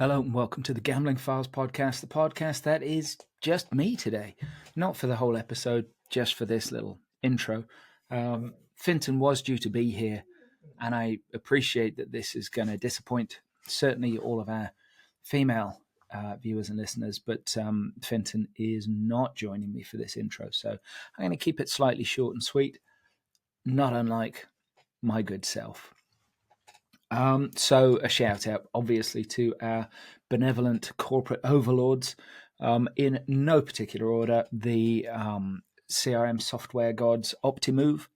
Hello and welcome to the Gambling Files podcast, the podcast that is just me today. Not for the whole episode, just for this little intro. Finton was due to be here, and I appreciate that this is going to disappoint certainly all of our female viewers and listeners, but Finton is not joining me for this intro, so I'm going to keep it slightly short and sweet, not unlike my good self. So a shout out, obviously, to our benevolent corporate overlords. In no particular order, the CRM software gods, Optimove.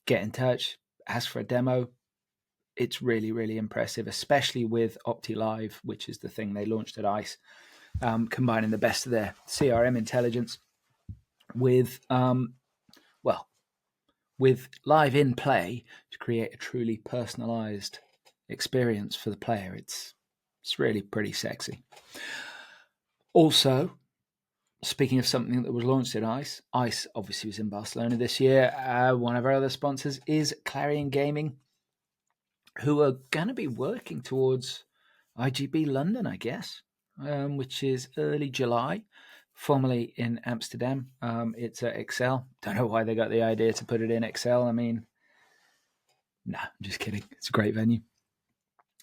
Get in touch, ask for a demo. It's really, really impressive, especially with OptiLive, which is the thing they launched at ICE, combining the best of their CRM intelligence with with live in play to create a truly personalized experience for the player. It's really pretty sexy. Also, speaking of something that was launched at ICE obviously was in Barcelona this year. One of our other sponsors is Clarion Gaming, who are going to be working towards IGB London, I guess, which is early July. Formerly in Amsterdam. It's at Excel. Don't know why they got the idea to put it in Excel. I mean, nah, I'm just kidding. It's a great venue.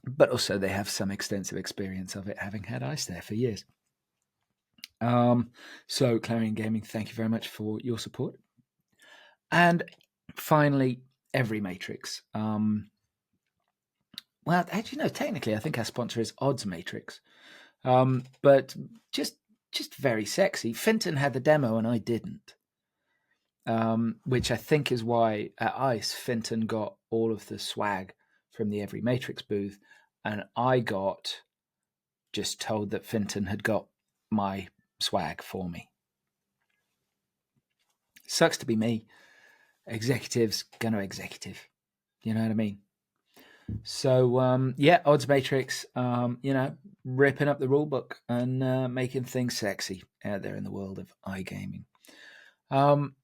But also they have some extensive experience of it, having had ICE there for years. So Clarion Gaming, thank you very much for your support. And finally, EveryMatrix. Well, actually, no, technically I think our sponsor is Odds Matrix. But just very sexy. Finton had the demo and I didn't, which I think is why at ICE Finton got all of the swag from the EveryMatrix booth, and I got just told that Finton had got my swag for me. Sucks to be me. Executives gonna executive. You know what I mean? So, Odds Matrix, ripping up the rule book and making things sexy out there in the world of iGaming. In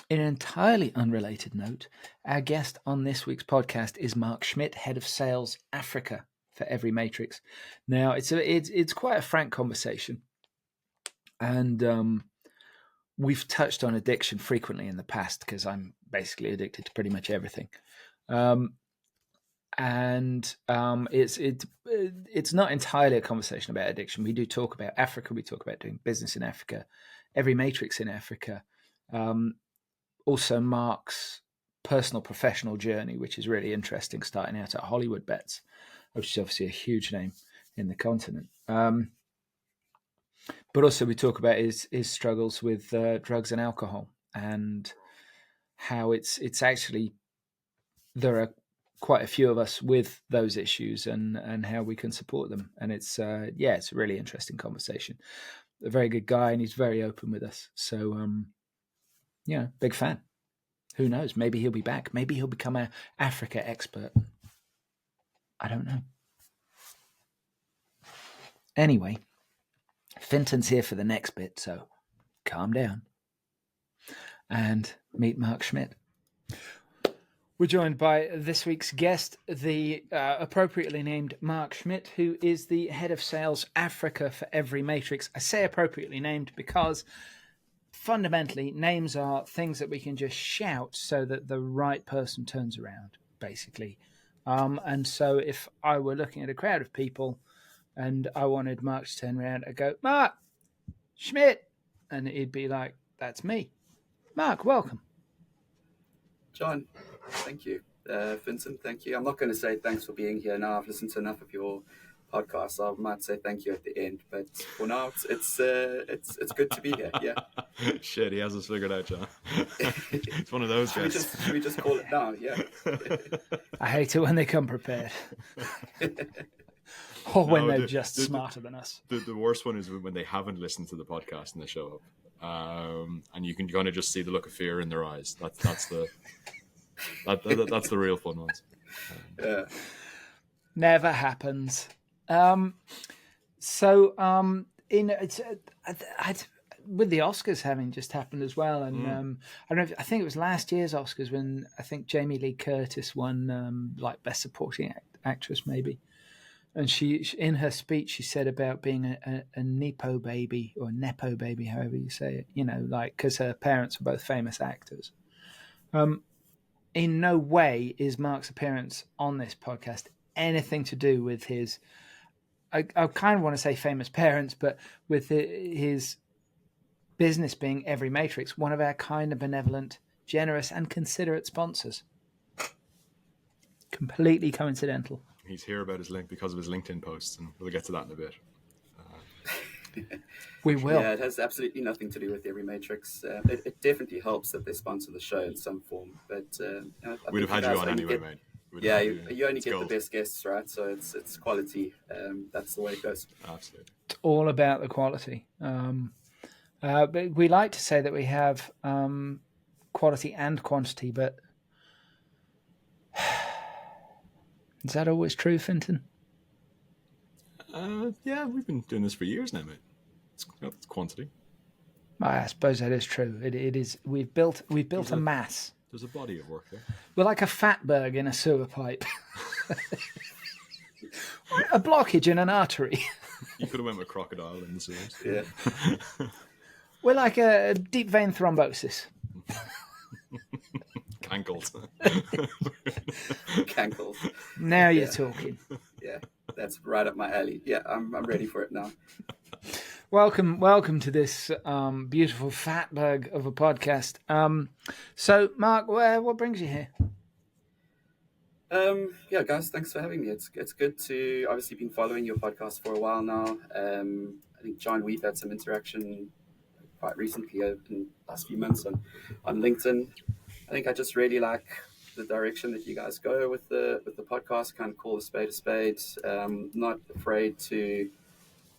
an entirely unrelated note, our guest on this week's podcast is Mark Schmidt, Head of Sales Africa for EveryMatrix. Now, it's quite a frank conversation, and we've touched on addiction frequently in the past because I'm basically addicted to pretty much everything. And it's not entirely a conversation about addiction. We do talk about Africa. We talk about doing business in Africa, EveryMatrix in Africa. Also Mark's personal professional journey, which is really interesting, starting out at Hollywood Bets, which is obviously a huge name in the continent. But also we talk about his struggles with drugs and alcohol, and how it's actually, there are quite a few of us with those issues, and how we can support them. And it's a really interesting conversation. A very good guy, and he's very open with us. So, big fan. Who knows? Maybe he'll be back. Maybe he'll become an Africa expert. I don't know. Anyway, Finton's here for the next bit, so calm down and meet Mark Schmidt. We're joined by this week's guest, the appropriately named Mark Schmidt, who is the Head of Sales Africa for EveryMatrix. I say appropriately named because fundamentally names are things that we can just shout so that the right person turns around, basically. And so if I were looking at a crowd of people and I wanted Mark to turn around, I'd go, Mark Schmidt, and he'd be like, that's me. Mark, welcome. John, thank you. Vincent, thank you. I'm not going to say thanks for being here now. I've listened to enough of your podcasts. I might say thank you at the end, but for now, it's good to be here. Yeah. Shit, he has us figured out, John. It's one of those guys. Should we just call it now? Yeah. I hate it when they come prepared. Or when they're just smarter than us. The worst one is when they haven't listened to the podcast and they show up. And you can kind of just see the look of fear in their eyes. That's the real fun ones. Yeah. Never happens. With the Oscars having just happened as well, and I think it was last year's Oscars when I think Jamie Lee Curtis won Best Supporting actress maybe. And she in her speech, she said about being a Nepo baby or Nepo baby, however you say it, you know, like, because her parents were both famous actors. In no way is Mark's appearance on this podcast anything to do with his, I kind of want to say famous parents, but with his business being Every Matrix, one of our kind of benevolent, generous, and considerate sponsors. Completely coincidental. He's here about his link because of his LinkedIn posts, and we'll get to that in a bit. We will. Yeah, it has absolutely nothing to do with Every Matrix. It definitely helps that they sponsor the show in some form. But we'd have had you on anyway, mate. You only get the best guests, right? So it's quality. That's the way it goes. Absolutely. It's all about the quality. But we like to say that we have quality and quantity, but is that always true, Finton? Yeah, we've been doing this for years now, mate. It's quantity. I suppose that is true. It is. We've built a mass. There's a body of work there. We're like a fatberg in a sewer pipe. A blockage in an artery. You could have went with crocodile in the sewers. Yeah. We're like a deep vein thrombosis. Cankles. Cankles. Now you're talking. Yeah, that's right up my alley. Yeah, I'm ready for it now. Welcome to this beautiful fatberg of a podcast. So, Mark, what brings you here? Yeah, guys, thanks for having me. It's good to obviously been following your podcast for a while now. I think John, we've had some interaction quite recently in the last few months on LinkedIn. I think I just really like the direction that you guys go with the podcast. Kind of call a spade. Not afraid to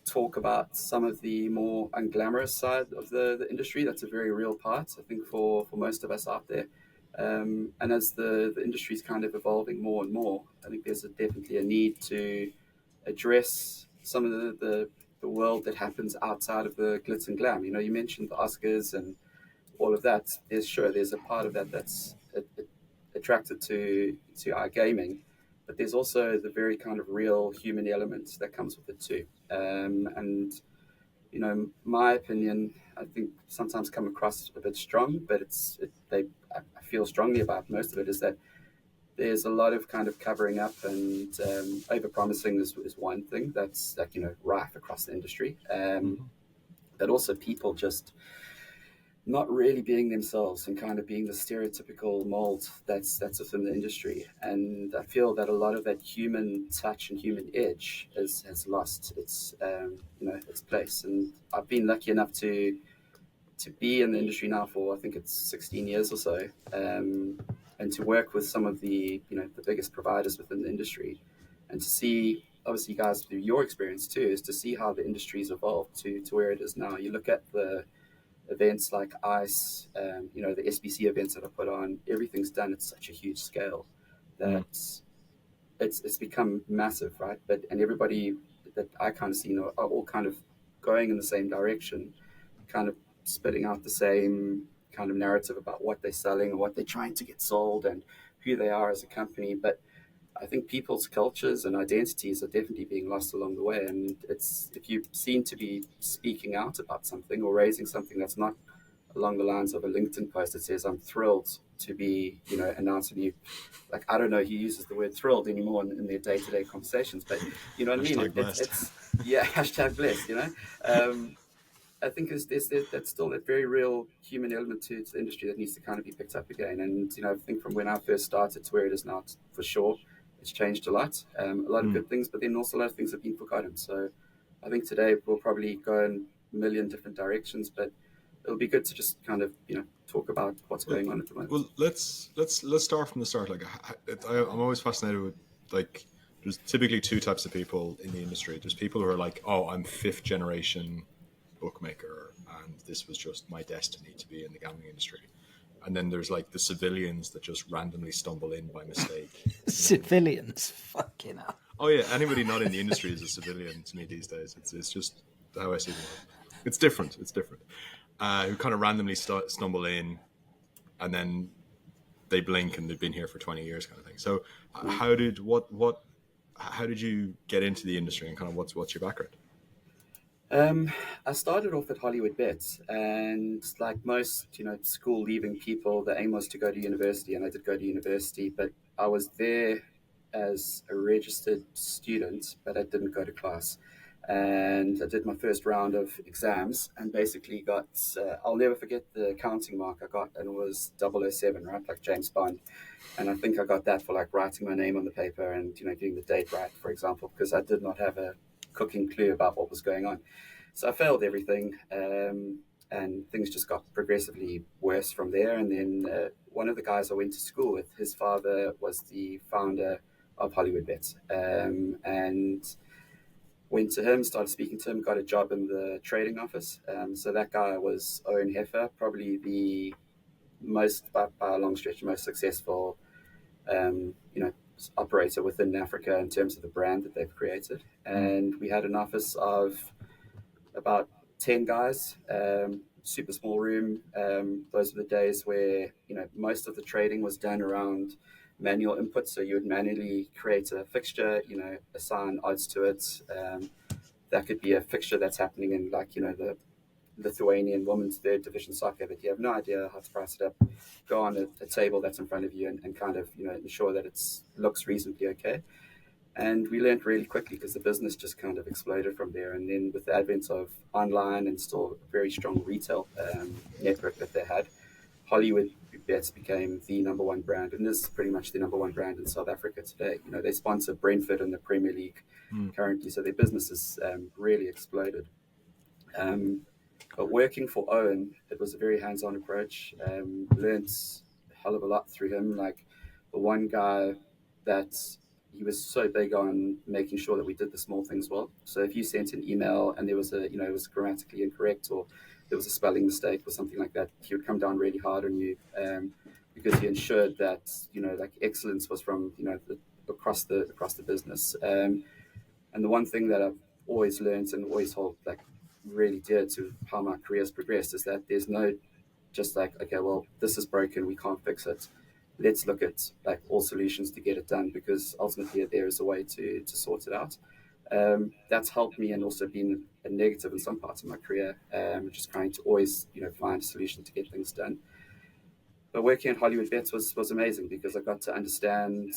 talk about some of the more unglamorous side of the industry. That's a very real part, I think, for most of us out there. And as the industry is kind of evolving more and more, I think there's definitely a need to address some of the world that happens outside of the glitz and glam. You know, you mentioned the Oscars and all of that. There's a part of that that's attracted to our gaming, but there's also the very kind of real human element that comes with it too. And you know, my opinion, I think sometimes come across a bit strong, but I feel strongly about most of it is that there's a lot of kind of covering up and over-promising is one thing that's like, you know, rife across the industry. But also people just not really being themselves and kind of being the stereotypical mold that's within the industry. And I feel that a lot of that human touch and human edge has lost its its place. And I've been lucky enough to be in the industry now for, I think it's 16 years or so, and to work with some of the biggest providers within the industry, and to see, obviously, guys, through your experience too, is to see how the industry's evolved to where it is now. You look at the events like ICE, the SBC events that are put on, everything's done at such a huge scale that it's become massive, right? And everybody that I kind of see, are all kind of going in the same direction, kind of spitting out the same kind of narrative about what they're selling and what they're trying to get sold and who they are as a company. But I think people's cultures and identities are definitely being lost along the way. And if you seem to be speaking out about something or raising something that's not along the lines of a LinkedIn post that says, I'm thrilled to be, announcing you. Like, I don't know who uses the word thrilled anymore in their day-to-day conversations, but you know what I mean? It's hashtag blessed, I think that's still a very real human element to the industry that needs to kind of be picked up again. And, I think from when I first started to where it is now, for sure, it's changed a lot. A lot of good things, but then also a lot of things have been forgotten. So I think today we'll probably go in a million different directions, but it'll be good to just kind of, talk about what's going on at the moment. Well, let's start from the start. Like, I'm always fascinated with, like, there's typically two types of people in the industry. There's people who are like, oh, I'm 5th generation bookmaker, and this was just my destiny to be in the gambling industry. And then there's like the civilians that just randomly stumble in by mistake. Civilians, fucking hell. Oh yeah, anybody not in the industry is a civilian to me these days. It's just how I see the world. It's different. Who kind of randomly stumble in, and then they blink and they've been here for 20 years, kind of thing. So, how did what how did you get into the industry, and kind of what's your background? I started off at Hollywood Bets, and like most, school leaving people, the aim was to go to university, and I did go to university, but I was there as a registered student, but I didn't go to class. And I did my first round of exams and basically got, I'll never forget the accounting mark I got, and it was 007, right? Like James Bond. And I think I got that for like writing my name on the paper and, getting the date right, for example, because I did not have a cooking clue about what was going on. So I failed everything, and things just got progressively worse from there. And then one of the guys I went to school with, his father was the founder of Hollywood Bets, and went to him, started speaking to him, got a job in the trading office. So that guy was Owen Heffer, probably the most, by a long stretch, most successful, operator within Africa in terms of the brand that they've created. And we had an office of about 10 guys, super small room. Those were the days where, most of the trading was done around manual input. So you would manually create a fixture, assign odds to it. That could be a fixture that's happening in the Lithuanian women's third division soccer, but you have no idea how to price it up. Go on a table that's in front of you and kind of, ensure that it looks reasonably okay. And we learned really quickly because the business just kind of exploded from there. And then with the advent of online and still a very strong retail network that they had, Hollywood Bets became the number one brand, and is pretty much the number one brand in South Africa today. They sponsor Brentford in the Premier League currently, so their business has really exploded. But working for Owen, it was a very hands-on approach. Learned a hell of a lot through him. Like the one guy that he was so big on making sure that we did the small things well. So if you sent an email and there was it was grammatically incorrect, or there was a spelling mistake or something like that, he would come down really hard on you, because he ensured that excellence was from across the business. And the one thing that I've always learned and always hold really dear to how my career's progressed is that there's no just okay, well, this is broken, we can't fix it. Let's look at all solutions to get it done, because ultimately there is a way to sort it out. That's helped me and also been a negative in some parts of my career, just trying to always find a solution to get things done. But working at Hollywood Bets was amazing, because I got to understand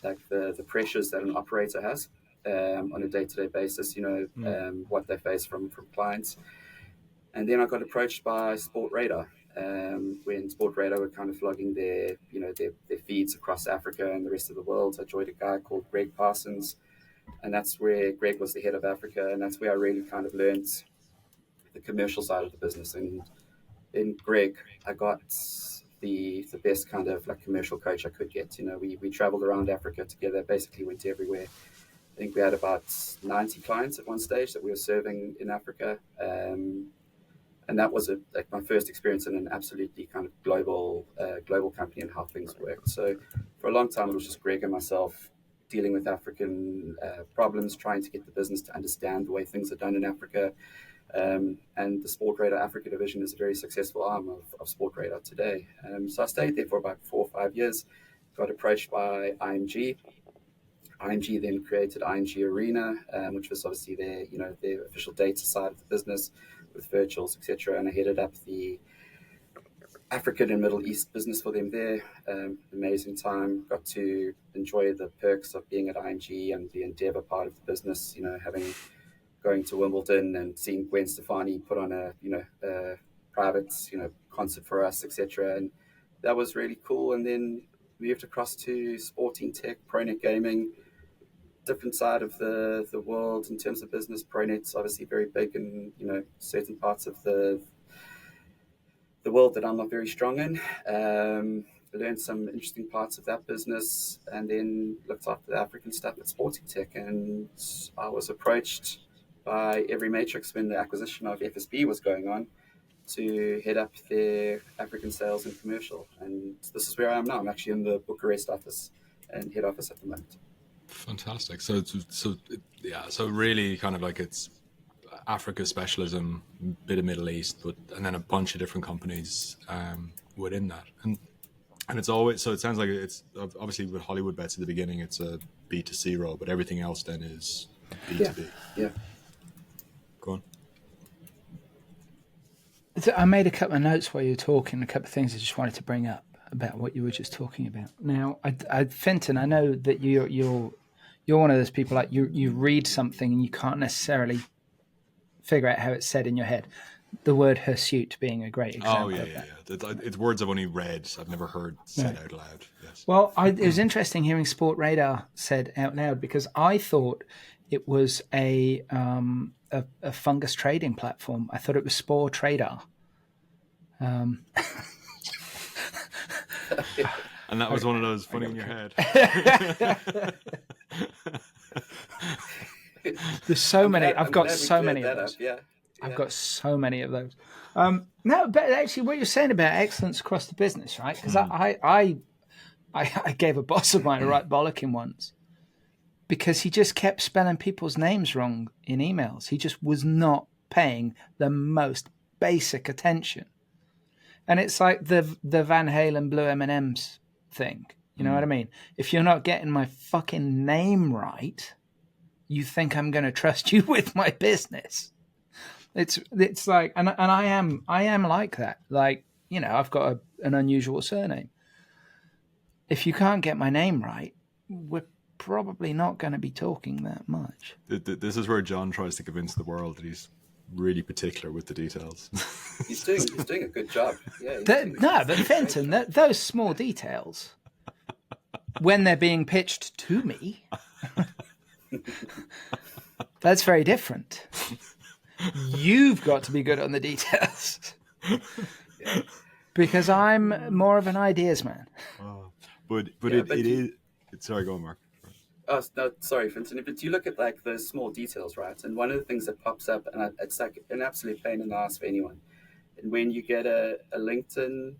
the pressures that an operator has on a day-to-day basis, what they face from clients. And then I got approached by Sport Radar, when Sport Radar were kind of flogging their feeds across Africa and the rest of the world. I joined a guy called Greg Parsons, and that's where Greg was the head of Africa, and that's where I really kind of learned the commercial side of the business. And in Greg, I got the best kind of commercial coach I could get. We traveled around Africa together, basically went everywhere. I think we had about 90 clients at one stage that we were serving in Africa. And that was my first experience in an absolutely kind of global company and how things worked. So for a long time, it was just Greg and myself dealing with African problems, trying to get the business to understand the way things are done in Africa. And the Sport Radar Africa division is a very successful arm of Sport Radar today. So I stayed there for about 4 or 5 years, got approached by IMG. IMG then created IMG Arena, which was obviously their official data side of the business with virtuals, etc. And I headed up the African and Middle East business for them there. Amazing time. Got to enjoy the perks of being at IMG and the Endeavour part of the business. Going to Wimbledon and seeing Gwen Stefani put on a private concert for us, etc. And that was really cool. And then moved across to sporting tech, ProNet Gaming. Different side of the world in terms of business. ProNet's obviously very big in certain parts of the world that I'm not very strong in. Learned some interesting parts of that business, and then looked after the African stuff at Sporting Tech. And I was approached by EveryMatrix when the acquisition of FSB was going on to head up their African sales and commercial. And this is where I am now. I'm actually in the Bucharest office and head office at the moment. Fantastic. So really kind of it's Africa specialism, bit of Middle East, and then a bunch of different companies within that. And And it's always, so it sounds like it's obviously with Hollywood Bets at the beginning, it's a B2C role, but everything else then is B2B. Yeah. Go on. I made a couple of notes while you were talking, a couple of things I just wanted to bring up about what you were just talking about. Now, Fenton, I know that you're one of those people, like you read something and you can't necessarily figure out how it's said in your head. The word hirsute being a great example of that. It's words I've only read. I've never heard said out loud. Yes. Well, it was interesting hearing Sport Radar said out loud, because I thought it was a fungus trading platform. I thought it was Spore Radar. And that was one of those funny in your head. There's so many. I've got so many of those. Yeah. I've got so many of those. No, but actually, what you're saying about excellence across the business, right? Because I gave a boss of mine a right bollocking once because he just kept spelling people's names wrong in emails. He just was not paying the most basic attention. And it's like the Van Halen Blue M&Ms thing. You know what I mean? If you're not getting my fucking name right, you think I'm going to trust you with my business. It's like, and I am like that. Like, you know, I've got an unusual surname. If you can't get my name right, we're probably not going to be talking that much. This is where John tries to convince the world that he's really particular with the details. He's doing a good job. Yeah. But Fenton, those small details, when they're being pitched to me, that's very different. You've got to be good on the details. Because I'm more of an ideas man. But it is. Sorry, go on, Mark. Oh, no, sorry, Vincent. But you look at like the small details, right? And one of the things that pops up, and it's like an absolute pain in the ass for anyone, and when you get a LinkedIn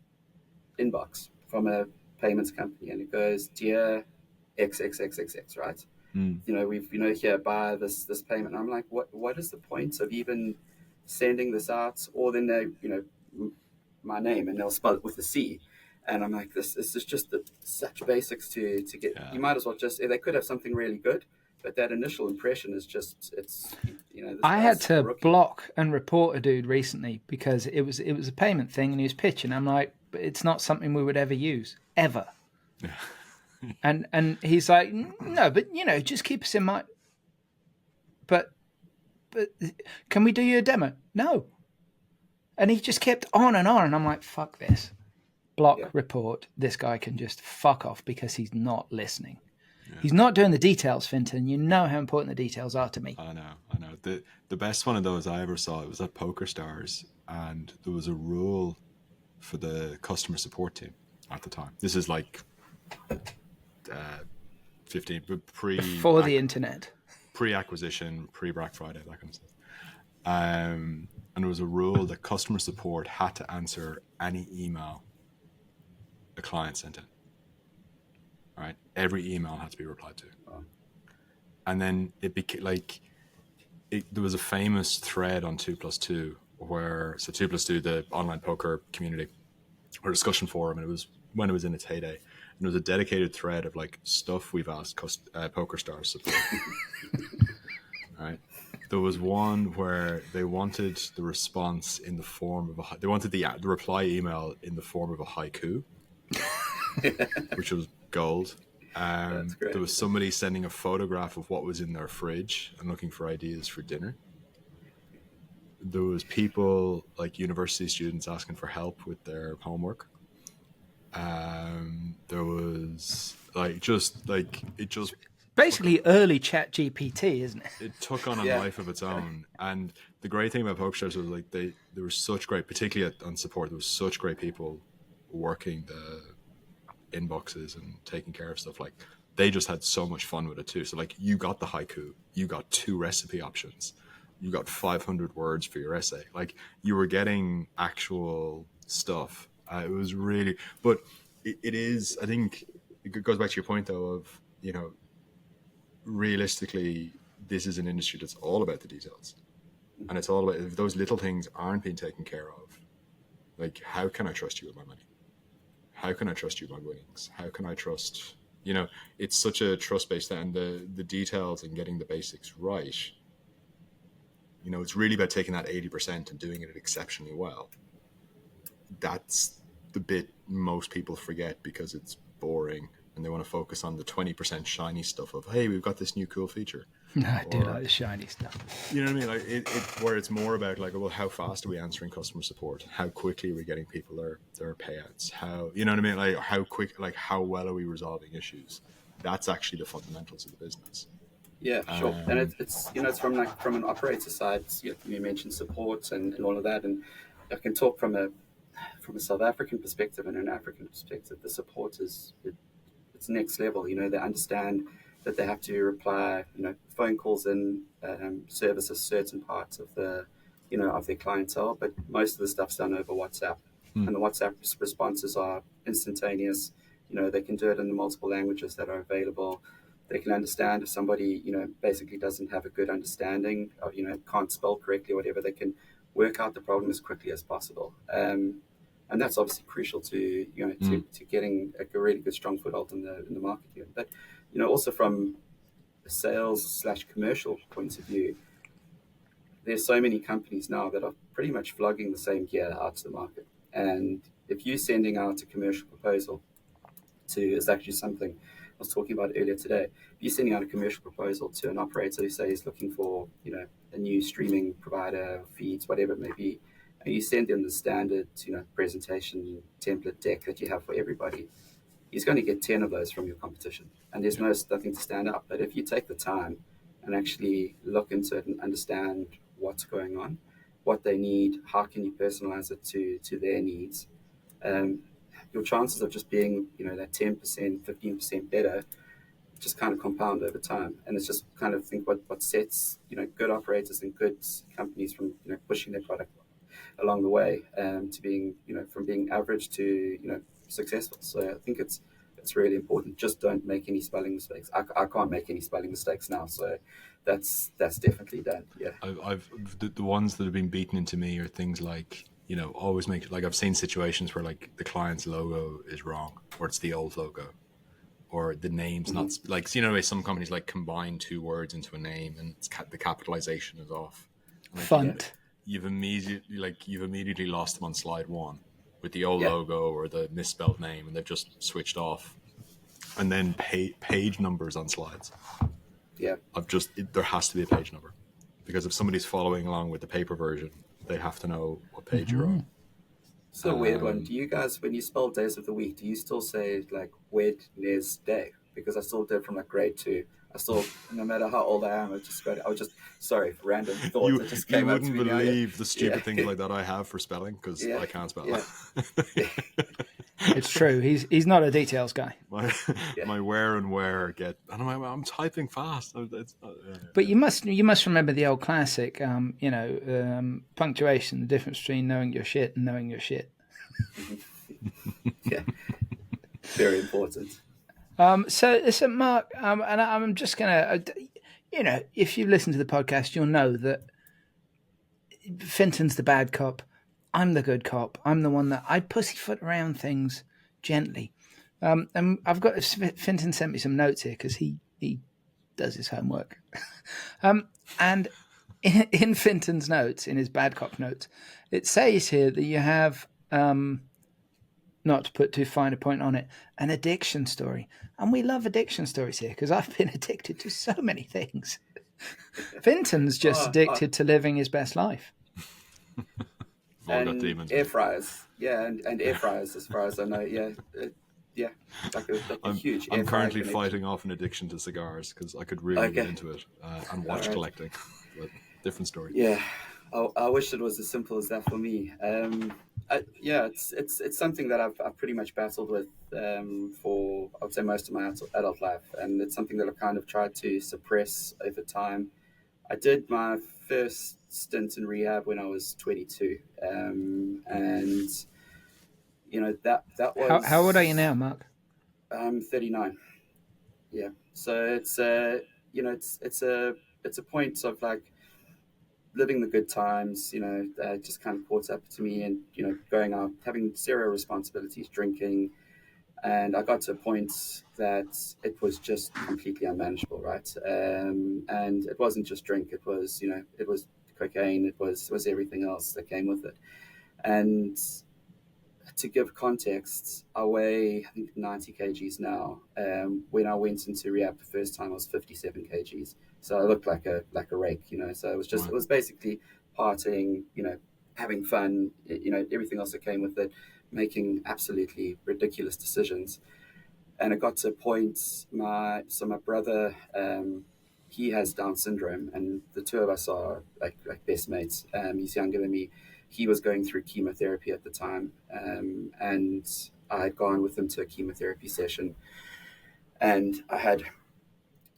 inbox from a payments company, and it goes, "Dear XXXXX," right? You know, we've here buy this payment. And I'm like, what is the point of even sending this out? Or then they my name, and they'll spell it with a C. And I'm like, this is just such basics to get. Yeah. You might as well they could have something really good, but that initial impression is just, I had to block and report a dude recently because it was a payment thing and he was pitching. I'm like, but it's not something we would ever use, ever. Yeah. And he's like, no, but just keep us in mind. But can we do you a demo? No. And he just kept on, and I'm like, fuck this. Block, report. This guy can just fuck off because he's not listening. Yeah. He's not doing the details, Finton. You know how important the details are to me. I know. The best one of those I ever saw, it was at PokerStars, and there was a rule for the customer support team at the time. This is like 15 before the internet, pre-acquisition, pre-Black Friday, that kind of stuff. And there was a rule that customer support had to answer any email a client sent in. All right, every email had to be replied to. And then it became like there was a famous thread on 2+2 where 2+2, the online poker community or discussion forum, and it was when it was in its heyday. And there was a dedicated thread of like stuff we've asked PokerStars support. All right. There was one where they wanted the response in the form of they wanted the reply email in the form of a haiku, which was gold. There was somebody sending a photograph of what was in their fridge and looking for ideas for dinner. There was people like university students asking for help with their homework. There was basically early Chat GPT, isn't it? It took on a life of its own. And the great thing about PokerStars was like there were such great, particularly on support, there was such great people working the inboxes and taking care of stuff. Like they just had so much fun with it too. So like you got the haiku, you got 2 recipe options, you got 500 words for your essay. Like you were getting actual stuff. It was really, but it is, I think it goes back to your point though of, realistically, this is an industry that's all about the details. And it's all about, if those little things aren't being taken care of, like, how can I trust you with my money? how can I trust you, my wings? How can I trust, it's such a trust-based thing, and the details and getting the basics right. It's really about taking that 80% and doing it exceptionally well. That's the bit most people forget because it's boring and they want to focus on the 20% shiny stuff of, hey, we've got this new cool feature. I do like the shiny stuff. You know what I mean? Like where it's more about like, well, how fast are we answering customer support? How quickly are we getting people their payouts? How, you know what I mean? Like how quick, like how well are we resolving issues? That's actually the fundamentals of the business. Yeah, sure. And it's it's from an operator side. You mentioned support and all of that, and I can talk from a South African perspective and an African perspective. The support it's next level. They understand that they have to reply, phone calls and services certain parts of of their clientele, but most of the stuff's done over WhatsApp, and the WhatsApp responses are instantaneous. They can do it in the multiple languages that are available. They can understand if somebody, basically doesn't have a good understanding of, can't spell correctly or whatever. They can work out the problem as quickly as possible. And that's obviously crucial to, to getting a really good, strong foothold in the market here. But, also from a sales/commercial point of view, there's so many companies now that are pretty much flogging the same gear out to the market. And if you're sending out a commercial proposal is actually something I was talking about earlier today. If you're sending out a commercial proposal to an operator who says looking for, a new streaming provider, feeds, whatever it may be, and you send them the standard, presentation template deck that you have for everybody, he's going to get 10 of those from your competition. And there's nothing to stand out. But if you take the time and actually look into it and understand what's going on, what they need, how can you personalize it to their needs, your chances of just being, that 10%, 15% better just kind of compound over time. And it's just kind of think what sets, good operators and good companies from, pushing their product along the way to being, from being average to, successful. So I think it's really important. Just don't make any spelling mistakes. I can't make any spelling mistakes now. So that's definitely done. Yeah. I've the ones that have been beaten into me are things like, always make, like I've seen situations where like the client's logo is wrong, or it's the old logo, or the name's not like, some companies like combine two words into a name and the capitalization is off. Like, Font. You've immediately lost them on slide one with the old logo or the misspelled name, and they've just switched off. And then page numbers on slides. Yeah. There has to be a page number, because if somebody's following along with the paper version, they have to know what page you're on. It's a weird one. Do you guys, when you spell days of the week, do you still say like Wednesday? Because I still did from like grade 2. I still, no matter how old I am, sorry, random thoughts that just came up to me. You wouldn't believe the stupid things like that I have for spelling, because I can't spell. Yeah. It's true. He's not a details guy. My where and where get, and I'm typing fast. But you must remember the old classic, punctuation, the difference between knowing your shit and knowing your shit. Yeah, very important. So Mark, and I'm just gonna, if you listen to the podcast, you'll know that Finton's the bad cop. I'm the good cop. I'm the one that I pussyfoot around things gently. And I've got Finton sent me some notes here because he does his homework. And in Finton's notes, in his bad cop notes, it says here that you have, not to put too fine a point on it, an addiction story. And we love addiction stories here because I've been addicted to so many things. Finton's just addicted to living his best life. And air fryers, and air fryers, as far as I know, like a huge. I'm currently fighting off an addiction to cigars because I could really get into it and watch collecting. But different story. Yeah, I wish it was as simple as that for me. It's something that I've pretty much battled with for, I would say, most of my adult life, and it's something that I've kind of tried to suppress over time. I did my first stint in rehab when I was 22, and that was. How old are you now, Mark? I'm 39. Yeah, so it's it's a point of like living the good times, just kind of caught up to me, and going out, having zero responsibilities, drinking, And I got to a point that it was just completely unmanageable, right? And it wasn't just drink; it was, it was cocaine, it was everything else that came with it. And to give context, I weigh, I think, 90 kgs now. When I went into rehab the first time, I was 57 kgs. So I looked like a rake, So it was basically partying, having fun, everything else that came with it, making absolutely ridiculous decisions. And it got to a point, my brother, he has Down syndrome, and the two of us are like best mates. He's younger than me. He was going through chemotherapy at the time, and I had gone with him to a chemotherapy session, and I had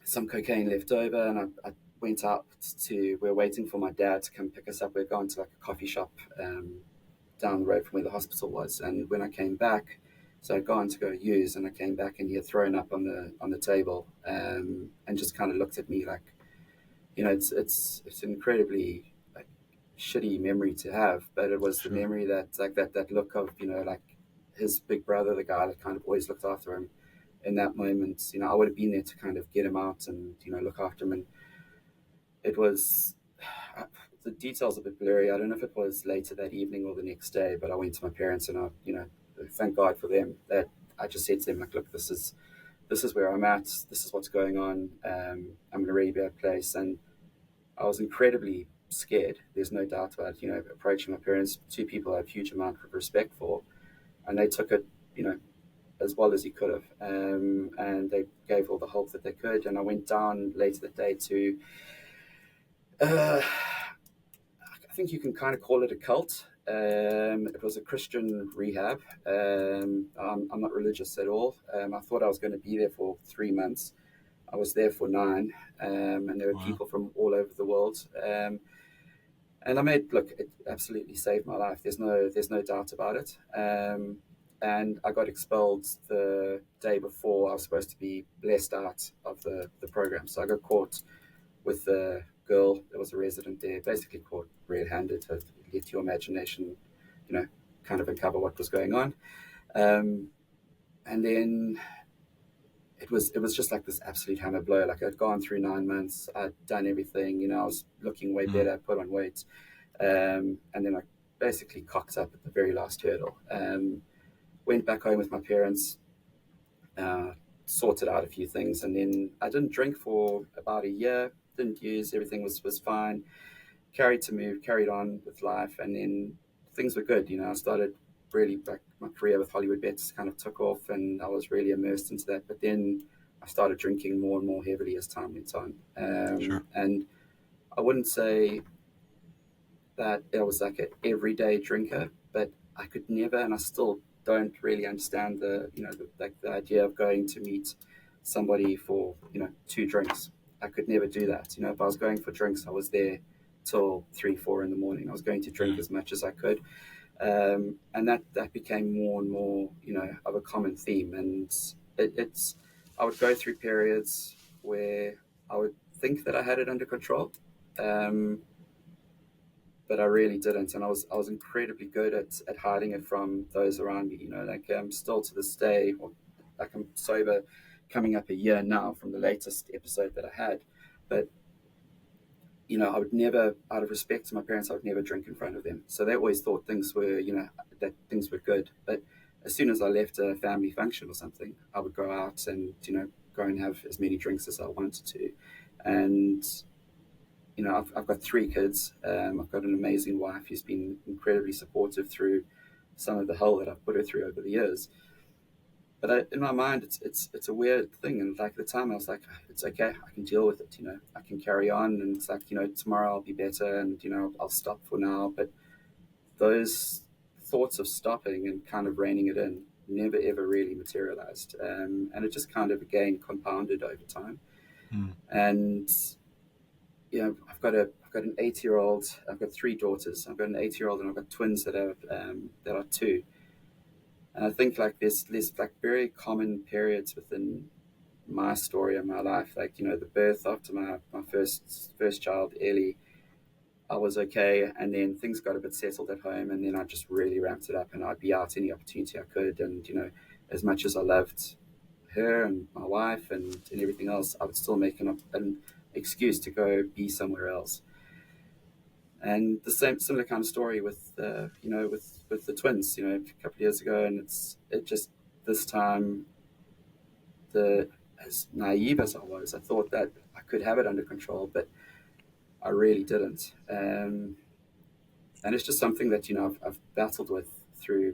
some cocaine left over, and I went up we were waiting for my dad to come pick us up. We'd gone to like a coffee shop down the road from where the hospital was, and when I came back, so I'd gone to go use, and I came back, and he had thrown up on the table, and just kind of looked at me like, it's an incredibly like shitty memory to have, but it was the memory that like that look of like his big brother, the guy that kind of always looked after him in that moment. I would have been there to kind of get him out and look after him, and it was. The details are a bit blurry. I don't know if it was later that evening or the next day, but I went to my parents, and I, thank God for them, that I just said to them, like, look, this is where I'm at. This is what's going on. I'm in a really bad place, and I was incredibly scared. There's no doubt about it. Approaching my parents, two people I have a huge amount of respect for, and they took it, as well as you could have, and they gave all the help that they could. And I went down later that day to. I think you can kind of call it a cult. It was a Christian rehab. I'm not religious at all. I thought I was going to be there for 3 months. I was there for 9, and there were people from all over the world. And it absolutely saved my life. There's no doubt about it. And I got expelled the day before I was supposed to be blessed out of the program. So I got caught with the girl that was a resident there, basically caught red-handed, to let your imagination, kind of uncover what was going on. And then it was just like this absolute hammer blow. Like I'd gone through 9 months, I'd done everything, I was looking way better, put on weight, and then I basically cocked up at the very last hurdle. Went back home with my parents, sorted out a few things, and then I didn't drink for about a year. Didn't use, everything was fine. Carried on with life, and then things were good. I started really, like, my career with Hollywood Bets kind of took off, and I was really immersed into that. But then I started drinking more and more heavily as time went on. And I wouldn't say that I was like an everyday drinker, but I could never, and I still don't really understand the idea of going to meet somebody for 2 drinks. I could never do that. If I was going for drinks, I was there till 3-4 in the morning. I was going to drink as much as I could, and that became more and more of a common theme. And I would go through periods where I would think that I had it under control, but I really didn't. And I was incredibly good at hiding it from those around me. Still to this day, I'm sober, coming up a year now from the latest episode that I had. But I would never, out of respect to my parents, I would never drink in front of them. So they always thought things were, that things were good. But as soon as I left a family function or something, I would go out and go and have as many drinks as I wanted to. And I've got 3 kids. I've got an amazing wife who's been incredibly supportive through some of the hell that I've put her through over the years. But in my mind, it's a weird thing. And like at the time, I was like, it's okay. I can deal with it. I can carry on. And it's like, tomorrow I'll be better, and I'll stop for now. But those thoughts of stopping and kind of reining it in never ever really materialized. And it just kind of again compounded over time. And I've got an 8-year-old. I've got 3 daughters. I've got an 8-year-old, and I've got twins that are 2. And I think like there's like very common periods within my story and my life. Like, the birth after my first child, Ellie, I was okay. And then things got a bit settled at home, and then I just really ramped it up, and I'd be out any opportunity I could. And, as much as I loved her and my wife and everything else, I would still make an excuse to go be somewhere else. And the similar kind of story with with the twins, a couple of years ago, and it just this time, as naive as I was, I thought that I could have it under control, but I really didn't. And it's just something that I've battled with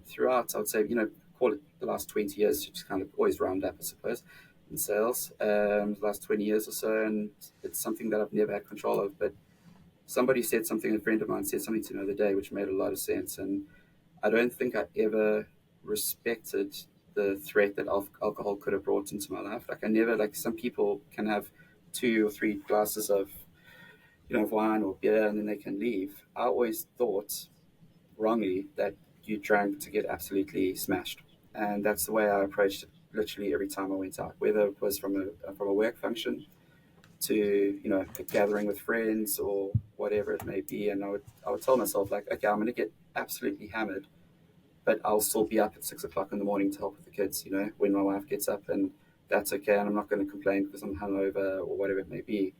throughout. I would say call it the last 20 years, to just kind of always round up, I suppose, in sales. The last 20 years or so, and it's something that I've never had control of. But somebody said something, a friend of mine said something to me the other day, which made a lot of sense. And I don't think I ever respected the threat that alcohol could have brought into my life. Like I never, like some people can have 2 or 3 glasses of, wine or beer and then they can leave. I always thought wrongly that you drank to get absolutely smashed. And that's the way I approached it literally every time I went out, whether it was from a work function to a gathering with friends or whatever it may be. And I would tell myself, like, okay, I'm going to get absolutely hammered, but I'll still be up at 6 o'clock in the morning to help with the kids, when my wife gets up, and that's okay. And I'm not going to complain because I'm hungover or whatever it may be.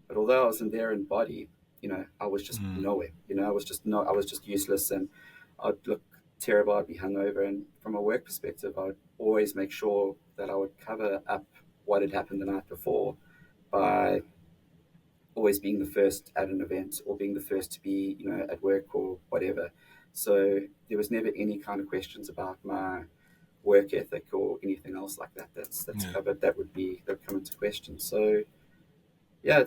But although I wasn't there in body, I was just nowhere. I was just useless, and I'd look terrible. I'd be hungover, and from a work perspective, I would always make sure that I would cover up what had happened the night before by always being the first at an event or being the first to be, at work or whatever. So there was never any kind of questions about my work ethic or anything else like that. That's covered. That would come into question. So yeah,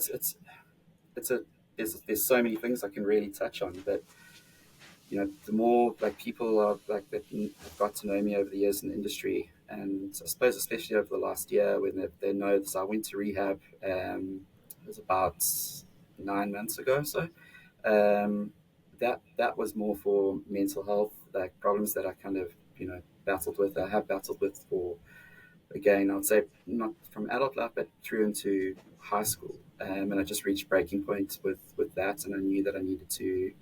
there's so many things I can really touch on, but the more like people are like that have got to know me over the years in the industry, and I suppose especially over the last year when they know this, I went to rehab. It was about 9 months ago, so that was more for mental health, like problems that I kind of battled with. I have battled with for, again, I would say not from adult life, but through into high school. And I just reached breaking point with that, and I knew that I needed to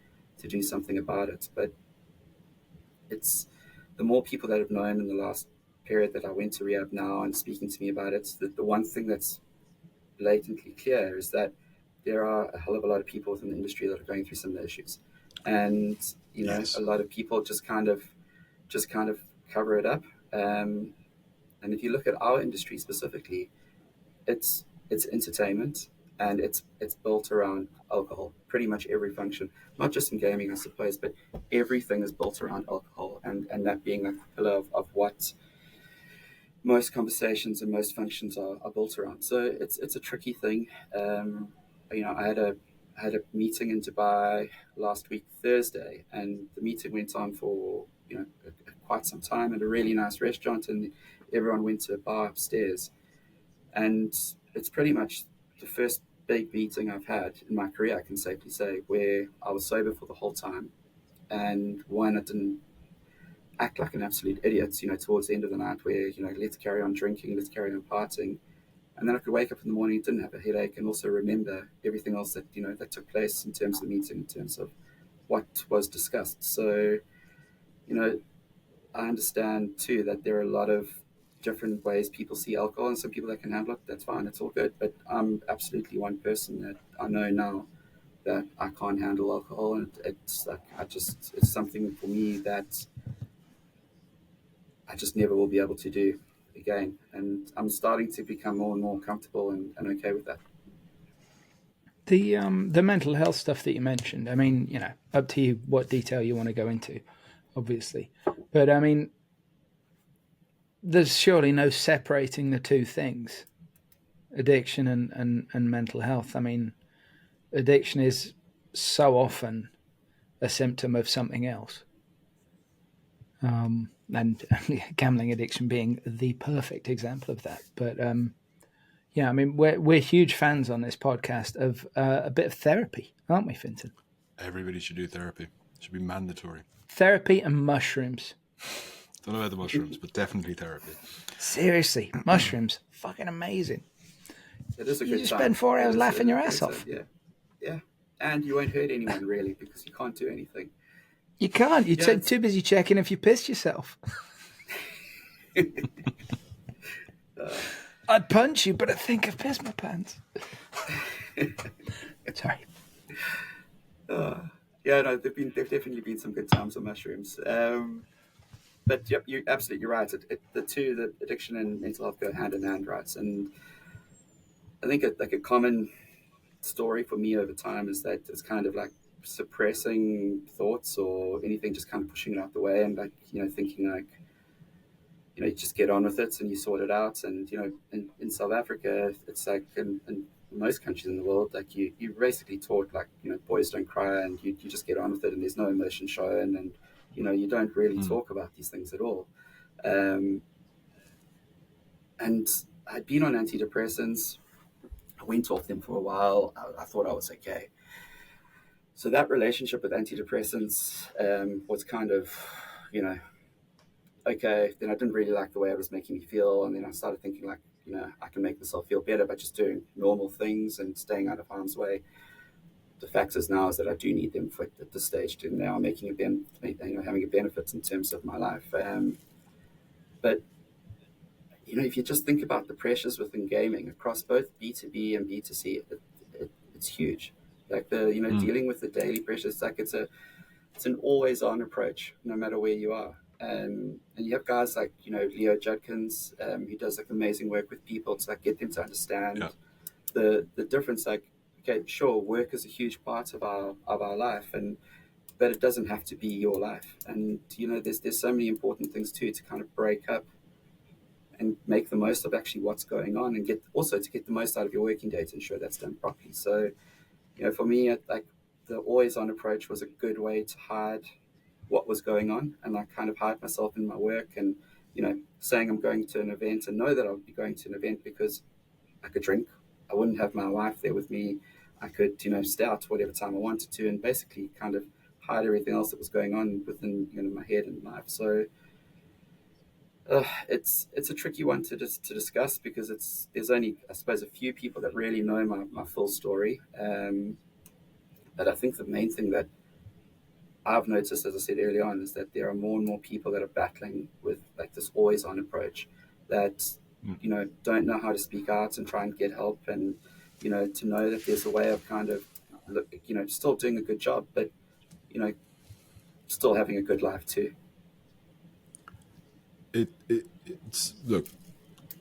do something about it. But it's the more people that have known in the last period that I went to rehab now and speaking to me about it, that the one thing that's blatantly clear is that there are a hell of a lot of people within the industry that are going through similar issues. And, Yes. a lot of people just kind of cover it up. And if you look at our industry specifically, it's entertainment, and it's built around alcohol. Pretty much every function, not just in gaming, I suppose, but everything is built around alcohol, and that being like the pillar of what most conversations and most functions are built around. So it's a tricky thing. I had a meeting in Dubai last week Thursday, and the meeting went on for quite some time at a really nice restaurant, and everyone went to a bar upstairs. And it's pretty much the first big meeting I've had in my career, I can safely say, where I was sober for the whole time. And one, I didn't act like an absolute idiot, towards the end of the night where, let's carry on drinking, let's carry on partying. And then I could wake up in the morning, didn't have a headache, and also remember everything else that, that took place in terms of the meeting, in terms of what was discussed. So, I understand too that there are a lot of different ways people see alcohol, and some people that can handle it, that's fine, it's all good. But I'm absolutely one person that I know now that I can't handle alcohol, and it's like it's something for me that I just never will be able to do again. And I'm starting to become more and more comfortable and okay with that. The mental health stuff that you mentioned, I mean, up to you what detail you want to go into, obviously. But I mean, there's surely no separating the two things, addiction and mental health. I mean, addiction is so often a symptom of something else. And gambling addiction being the perfect example of that. But yeah, I mean, we're huge fans on this podcast of a bit of therapy, aren't we, Finton? Everybody should do therapy. It should be mandatory. Therapy and mushrooms. Don't know about the mushrooms, but definitely therapy. Seriously, mushrooms, fucking amazing. It is a You good just time. spend 4 hours It is laughing a your great ass off. time, yeah. And you won't hurt anyone really, because you can't do anything. You can't. You're too busy checking if you pissed yourself. I'd punch you, but I think I've pissed my pants. Sorry. Yeah, no, there've definitely been some good times on mushrooms. But yep, you're absolutely right. The addiction and mental health go hand in hand, right? And I think a common story for me over time is that it's kind of like suppressing thoughts or anything, just kind of pushing it out the way, and like, thinking like, you just get on with it and you sort it out. And in South Africa, it's like in most countries in the world, like you basically taught like, boys don't cry, and you just get on with it, and there's no emotion shown, and you don't really talk about these things at all. And I'd been on antidepressants. I went off them for a while. I thought I was okay. So that relationship with antidepressants was kind of, okay. Then I didn't really like the way it was making me feel. And then I started thinking like, I can make myself feel better by just doing normal things and staying out of harm's way. The fact is now is that I do need them at this stage to now making having a benefit in terms of my life. But if you just think about the pressures within gaming across both B2B and B2C, it's huge. Like dealing with the daily pressures, like it's an always on approach, no matter where you are. And you have guys like Leo Judkins, who does like amazing work with people to like get them to understand the difference. Like, okay, sure, work is a huge part of our life, but it doesn't have to be your life. And there's so many important things too to kind of break up and make the most of actually what's going on, and get the most out of your working day to ensure that's done properly. So, for me, like the always on approach was a good way to hide what was going on, and like kind of hide myself in my work, and saying I'm going to an event and know that I'll be going to an event because I could drink. I wouldn't have my wife there with me. I could stay out whatever time I wanted to, and basically kind of hide everything else that was going on within my head and life. So it's a tricky one to discuss, because there's only, I suppose, a few people that really know my full story. But I think the main thing that I've noticed, as I said early on, is that there are more and more people that are battling with like this always on approach, that don't know how to speak out and try and get help, and to know that there's a way of kind of still doing a good job, but still having a good life too. It's look,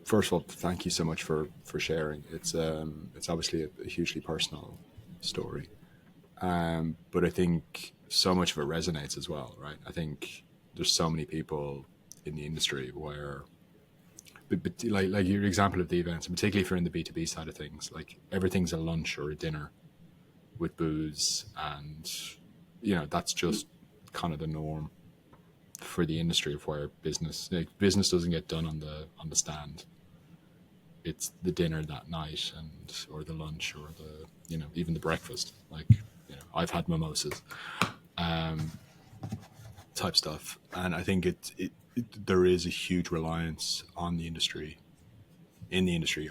first of all, thank you so much for sharing. It's obviously a hugely personal story, but I think so much of it resonates as well, right? I think there's so many people in the industry where, but like your example of the events, and particularly if you're in the B2B side of things, like everything's a lunch or a dinner with booze, and that's just kind of the norm for the industry of where business doesn't get done on the stand. It's the dinner that night, or the lunch, or the even the breakfast. Like I've had mimosas, type stuff, and I think there is a huge reliance on the industry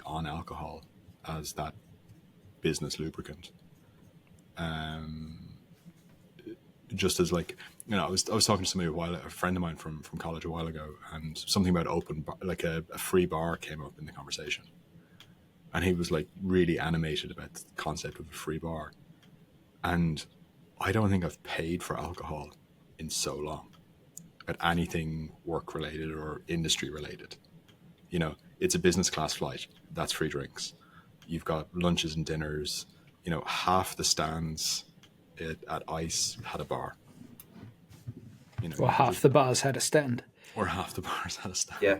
on alcohol as that business lubricant. Just as like I was talking to somebody a friend of mine from college a while ago, and something about open bar, like a free bar came up in the conversation, and he was like really animated about the concept of a free bar. And I don't think I've paid for alcohol in so long, at anything work related or industry related. It's a business class flight, that's free drinks. You've got lunches and dinners. Half the stands at ICE had a bar. Well, half the bars had a stand. Or half the bars had a stand. Yeah.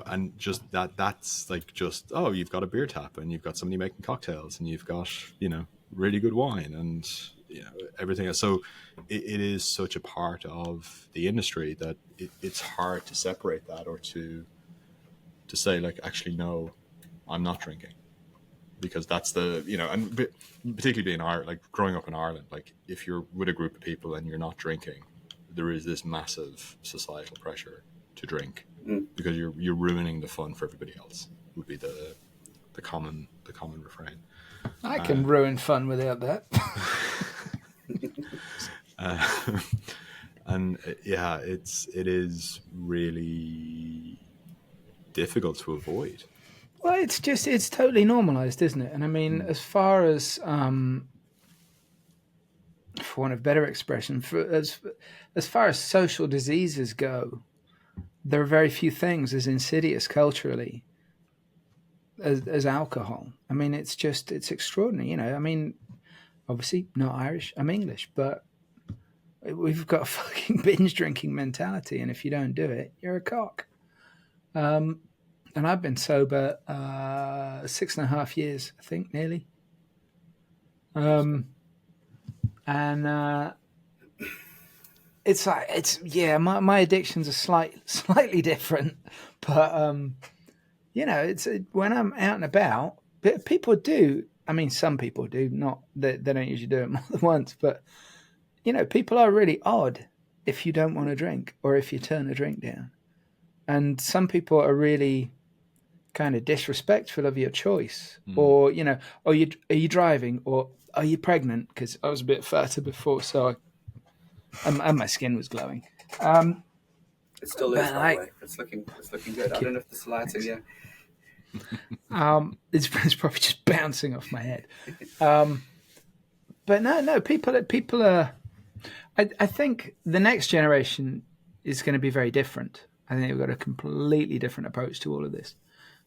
And just that's like just, you've got a beer tap, and you've got somebody making cocktails, and you've got, really good wine, and, everything else. So it is such a part of the industry that it's hard to separate that, or to say like, actually, no, I'm not drinking. Because that's and particularly being Ireland, like growing up in Ireland, like if you're with a group of people and you're not drinking, there is this massive societal pressure to drink, because you're ruining the fun for everybody else. Would be the common refrain. I can ruin fun without that. And it is really difficult to avoid. Well, it's totally normalized, isn't it? And I mean, as far as for want of better expression, as far as social diseases go, there are very few things as insidious culturally as alcohol. I mean, it's extraordinary, you know. I mean, obviously not Irish, I'm English, but we've got a fucking binge drinking mentality, and if you don't do it, you're a cock. And I've been sober 6.5 years, I think, nearly. And my addictions are slightly different, but you know, when I'm out and about, people do. I mean, some people do. Not they don't usually do it more than once, but you know, people are really odd if you don't want to drink or if you turn a drink down, and some people are really kind of disrespectful of your choice, or you know, are you driving, or are you pregnant? Because I was a bit fatter before, so and my skin was glowing. It still is, by the way. It's looking good. I don't know if this lighting, yeah. It's probably just bouncing off my head. But no, people are. I think the next generation is going to be very different. I think we've got a completely different approach to all of this.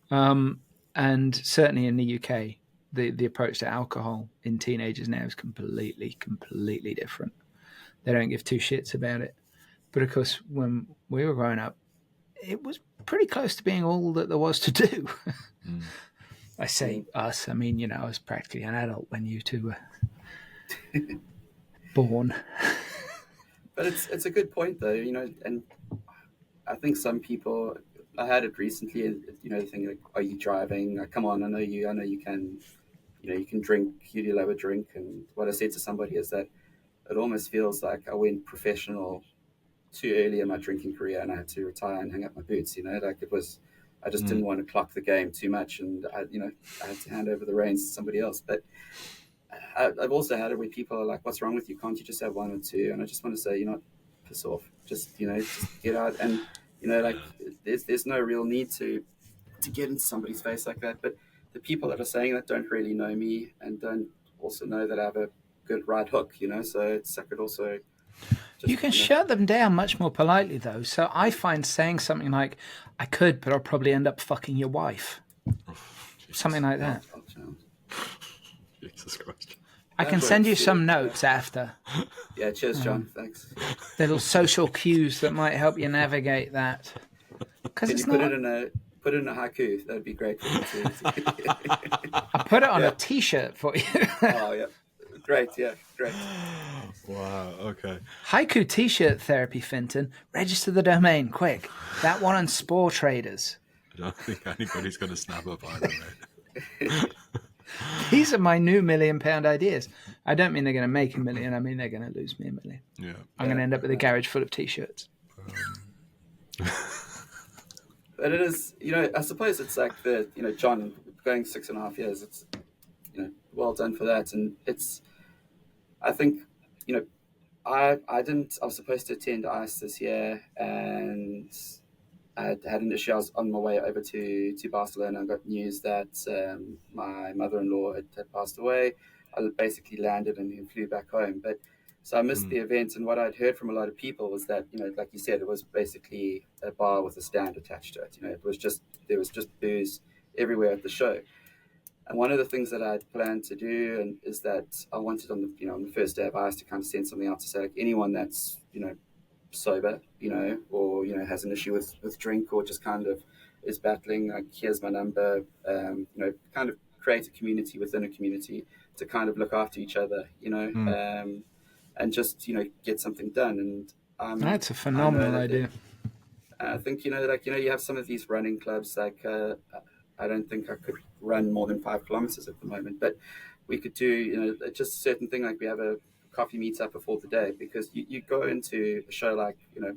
And certainly in the UK, the approach to alcohol in teenagers now is completely different. They don't give two shits about it. But of course, when we were growing up, it was pretty close to being all that there was to do. I say us, I mean, you know, I was practically an adult when you two were born. But it's a good point, though, you know, and I think some people, I had it recently, you know, thinking like, are you driving? Like, come on, I know you can, you know, you can drink, you do love a drink. And what I said to somebody is that it almost feels like I went professional too early in my drinking career and I had to retire and hang up my boots, you know, like I just didn't want to clock the game too much, and I had to hand over the reins to somebody else. But I've also had it where people are like, what's wrong with you? Can't you just have one or two? And I just want to say, you know, piss off, just, you know, just get out. And, you know, like there's no real need to get into somebody's face like that. But the people that are saying that don't really know me and don't also know that I have a good right hook, you know, so I could also... You can shut them down much more politely, though. So I find saying something like, I could, but I'll probably end up fucking your wife. Something like that. Jesus Christ. I can send you some notes after. Yeah, cheers, John. Thanks. Little social cues that might help you navigate that. Can you put it in a haiku? That'd be great for me too. I'll put it on a T-shirt for you. Oh, yeah. Great, yeah, great. Wow, okay. Haiku T-shirt therapy, Finton. Register the domain, quick. That one on Spore Traders. I don't think anybody's going to snap up either, mate. These are my new £1 million ideas. I don't mean they're going to make $1 million. I mean they're going to lose me $1 million. Yeah. I'm going to end up with a garage full of T-shirts. But it is, you know, I suppose it's like you know, John going 6.5 years. It's, you know, well done for that. And I think, you know, I was supposed to attend ICE this year, and I had an issue. I was on my way over to Barcelona and got news that my mother-in-law had passed away. I basically landed and flew back home. But so I missed the event, and what I'd heard from a lot of people was that, you know, like you said, it was basically a bar with a stand attached to it. You know, there was just booze everywhere at the show. And one of the things that I planned to do is that I wanted on the first day of ICE to kind of send something out to say, like, anyone that's, you know, sober, you know, or, you know, has an issue with drink, or just kind of is battling, like, here's my number, you know, kind of create a community within a community to kind of look after each other, you know, and just, you know, get something done. And that's a phenomenal idea. I think, you know, like, you know, you have some of these running clubs, like, I don't think I could run more than 5 kilometers at the moment, but we could do, you know, just a certain thing, like we have a coffee meetup before the day, because you go into a show like, you know,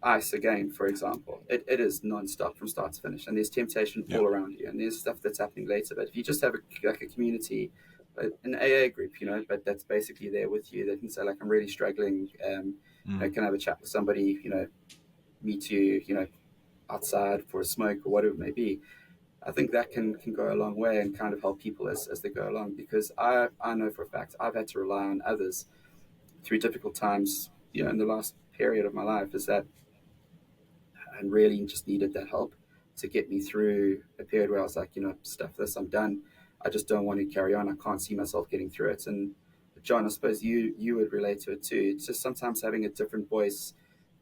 ICE again, for example, it is non-stop from start to finish, and there's temptation all around you, and there's stuff that's happening later. But if you just have a community an AA group, but that's basically there with you. They can say, like, I'm really struggling. Can I have a chat with somebody, meet you, outside for a smoke or whatever it may be. I think that can go a long way and kind of help people as they go along, because I know for a fact I've had to rely on others through difficult times, in the last period of my life, is that I really just needed that help to get me through a period where I was like, stuff this, I'm done. I just don't want to carry on. I can't see myself getting through it. And John, I suppose you would relate to it too. It's just sometimes having a different voice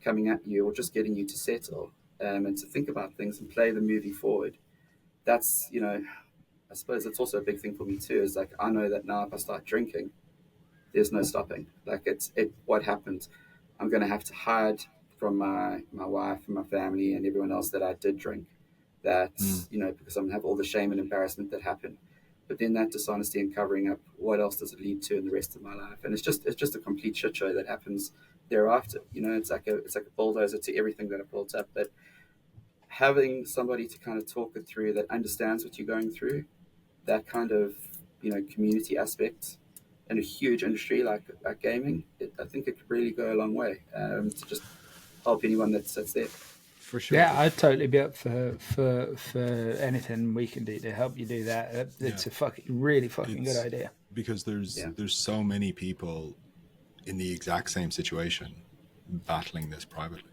coming at you, or just getting you to settle and to think about things and play the movie forward. That's, I suppose it's also a big thing for me too, is like, I know that now if I start drinking, there's no stopping. Like, what happened, I'm going to have to hide from my wife and my family and everyone else that I did drink, that, because I'm going to have all the shame and embarrassment that happened. But then that dishonesty and covering up, what else does it lead to in the rest of my life? And it's just a complete shit show that happens thereafter. It's like a bulldozer to everything that I've built up. But having somebody to kind of talk it through, that understands what you're going through, that kind of, community aspect in a huge industry like gaming, I think it could really go a long way to just help anyone that's there. For sure. Yeah, I'd totally be up for anything we can do to help you do that. It's a really good idea. Because there's so many people in the exact same situation battling this privately.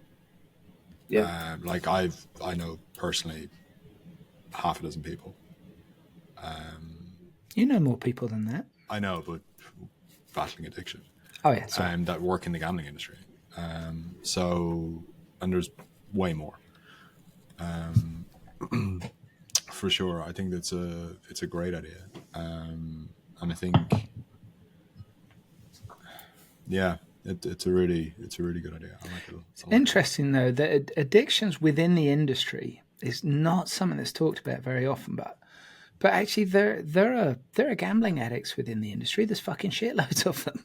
Yeah. Like I know personally half a dozen people. You know more people than that. I know, but battling addiction. Oh yeah. Sorry. That work in the gambling industry. And there's way more. For sure, I think it's a great idea. And I think, it's a really good idea. I like it. It's interesting though that addictions within the industry is not something that's talked about very often, but actually there are gambling addicts within the industry. There's fucking shitloads of them.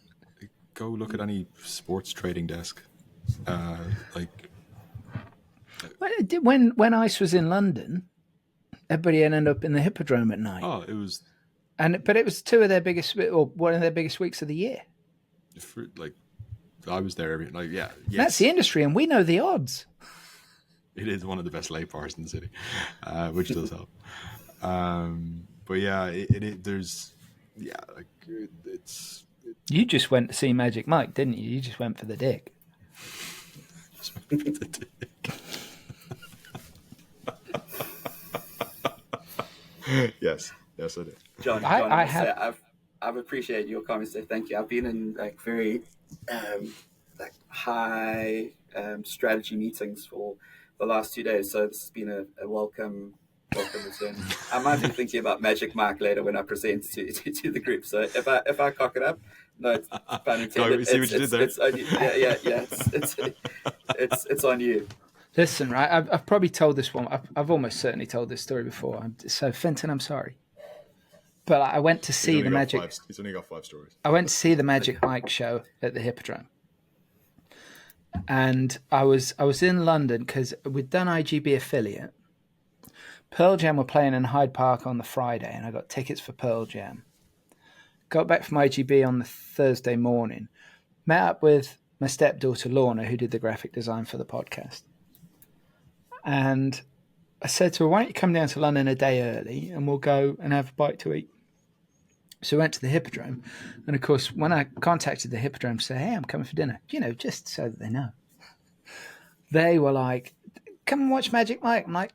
Go look at any sports trading desk. When ICE was in London, everybody ended up in the Hippodrome at night. Oh, it was. But it was one of their biggest weeks of the year. I was there yes. That's the industry, and we know the odds. It is one of the best late bars in the city, which does help. But yeah, it's. You just went to see Magic Mike, didn't you? You just went for the dick. Just went for the dick. Yes, I did. John, I've appreciated your comments. So thank you. I've been in very high strategy meetings for the last 2 days, so this has been a welcome return. I might be thinking about Magic Mike later when I present to the group. So if I cock it up, no, it's pun intended. See what you did there? It's on you. Yeah. It's on you. Listen, right? I've probably told this one. I've almost certainly told this story before. So Fenton, I'm sorry, but I went to see the Magic. He's only got 5 stories. I went to see the Magic Mike show at the Hippodrome, and I was in London because we'd done IGB affiliate. Pearl Jam were playing in Hyde Park on the Friday, and I got tickets for Pearl Jam. Got back from IGB on the Thursday morning. Met up with my stepdaughter Lorna, who did the graphic design for the podcast. And I said to her, why don't you come down to London a day early and we'll go and have a bite to eat. So I went to the Hippodrome. And of course, when I contacted the Hippodrome to say, hey, I'm coming for dinner, just so that they know, they were like, come and watch Magic Mike. I'm like,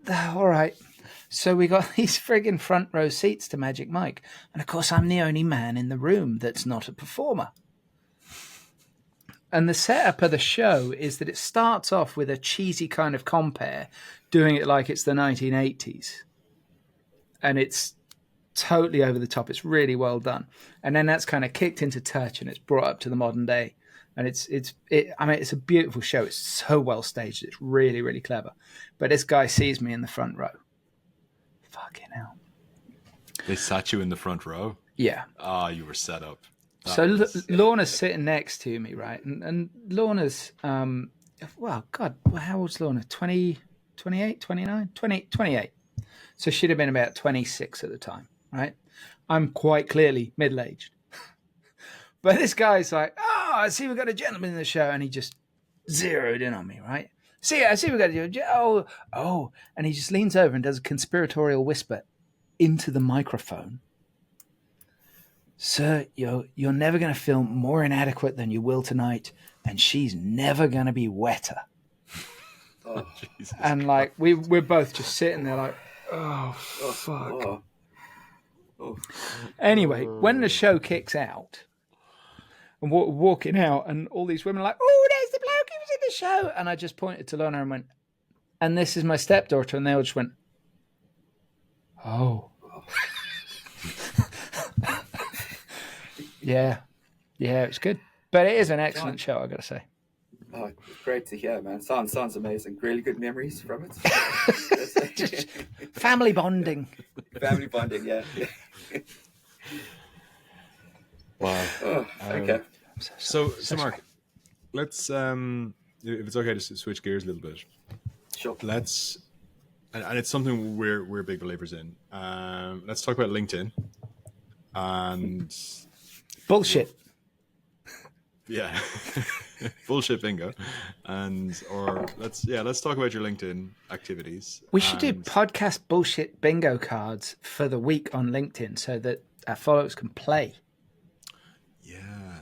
all right. So we got these friggin' front row seats to Magic Mike. And of course, I'm the only man in the room that's not a performer. And the setup of the show is that it starts off with a cheesy kind of compere, doing it like it's the 1980s. And it's totally over the top. It's really well done. And then that's kind of kicked into touch and it's brought up to the modern day. And it's a beautiful show. It's so well staged. It's really, really clever. But this guy sees me in the front row. Fucking hell. They sat you in the front row? Yeah. You were set up. Lorna's sitting next to me, right? And Lorna's, how old's Lorna? 20, 28, 29? 28. So she'd have been about 26 at the time, right? I'm quite clearly middle-aged. But this guy's like, oh, I see we've got a gentleman in the show. And he just zeroed in on me, right? I see we've got oh. And he just leans over and does a conspiratorial whisper into the microphone. Sir, you're never going to feel more inadequate than you will tonight. And she's never going to be wetter. Oh, Jesus. And like, we're both just sitting there like, oh, fuck. Oh. Anyway, when the show kicks out, and walking out, and all these women are like, oh, there's the bloke who was in the show. And I just pointed to Lorna and went, and this is my stepdaughter. And they all just went, oh. Yeah, it's good. But it is an excellent show, I got to say. Oh, great to hear, man. Sounds amazing. Really good memories from it. Family bonding. Family bonding, yeah. Wow. Oh, okay. So Mark, let's if it's okay to switch gears a little bit. Sure. Let's, and it's something we're big believers in. Let's talk about LinkedIn and bullshit. Yeah, bullshit bingo, let's talk about your LinkedIn activities. We should do podcast bullshit bingo cards for the week on LinkedIn so that our followers can play. Yeah,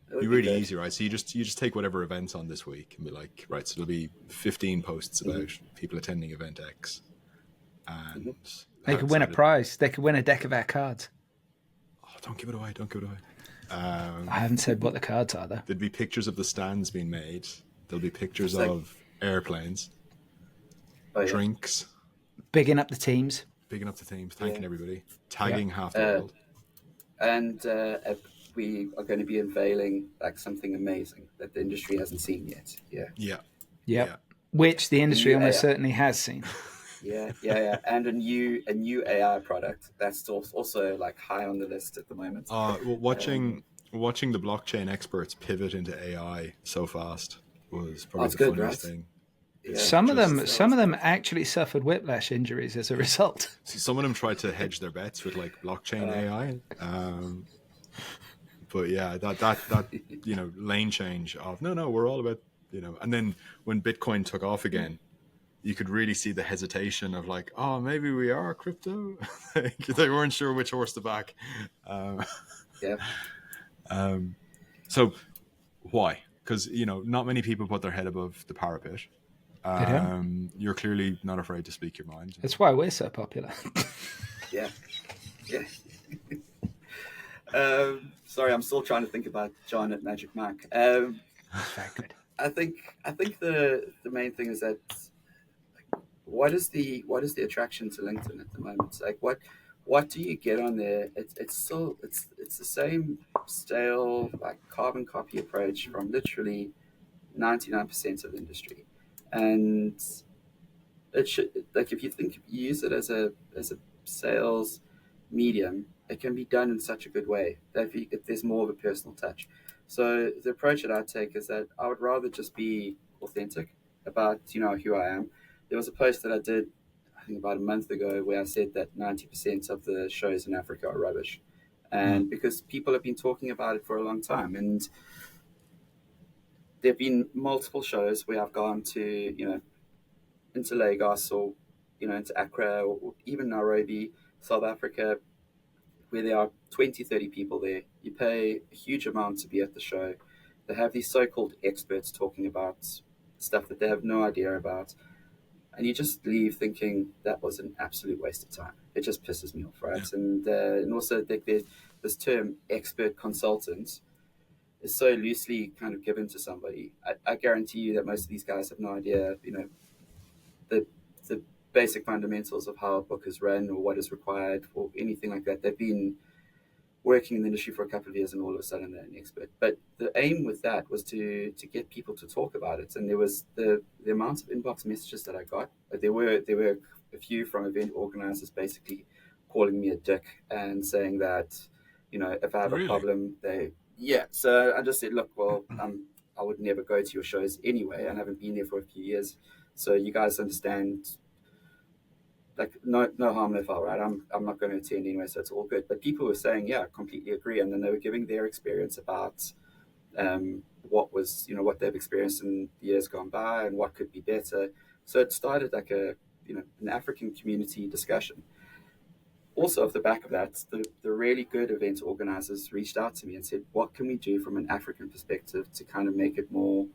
it'd be really easy, right? So you just take whatever event's on this week and be like, right, so there'll be 15 posts about people attending event X, and they could win a prize. They could win a deck of our cards. Oh, don't give it away! I haven't said what the cards are, though. There'd be pictures of the stands being made. There'll be pictures of airplanes, drinks. Bigging up the teams. Thanking everybody. Tagging half the world. And we are going to be unveiling like something amazing that the industry hasn't seen yet. Yeah. Which the industry almost certainly has seen. Yeah. And a new AI product that's also like high on the list at the moment. Watching the blockchain experts pivot into AI so fast was probably the funniest thing. Yeah, some of them actually suffered whiplash injuries as a result. Some of them tried to hedge their bets with like blockchain AI. But yeah, that lane change of no, we're all about and then when Bitcoin took off again, you could really see the hesitation of like, oh, maybe we are crypto. They weren't sure which horse to back. So why? Because not many people put their head above the parapet. You're clearly not afraid to speak your mind. That's why we're so popular. Yeah. Sorry, I'm still trying to think about John at Magic Mike. That's very good. I think the main thing is that what is the attraction to LinkedIn at the moment? Like what do you get on there? It's the same stale like carbon copy approach from literally 99% of the industry, and it should like if you use it as a sales medium, it can be done in such a good way that if there's more of a personal touch. So the approach that I take is that I would rather just be authentic about who I am. There was a post that I did, I think about a month ago, where I said that 90% of the shows in Africa are rubbish, and because people have been talking about it for a long time, and there've been multiple shows where I've gone to into Lagos or into Accra or even Nairobi, South Africa, where there are 20, 30 people there. You pay a huge amount to be at the show. They have these so-called experts talking about stuff that they have no idea about. And you just leave thinking that was an absolute waste of time. It just pisses me off, right? Yeah. And also this term expert consultant is so loosely kind of given to somebody. I guarantee you that most of these guys have no idea, the basic fundamentals of how a book is run or what is required or anything like that. They've been working in the industry for a couple of years and all of a sudden they're an expert. But the aim with that was to get people to talk about it. And there was the amount of inbox messages that I got. There were a few from event organizers basically calling me a dick and saying that, if I have a problem, So I just said, look, well, I would never go to your shows anyway. I haven't been there for a few years. So you guys understand like no harm, no foul, right? I'm not going to attend anyway, so it's all good. But people were saying, yeah, I completely agree, and then they were giving their experience about what was, what they've experienced in years gone by and what could be better. So it started like an African community discussion. Also, off the back of that, the really good event organizers reached out to me and said, what can we do from an African perspective to kind of make it more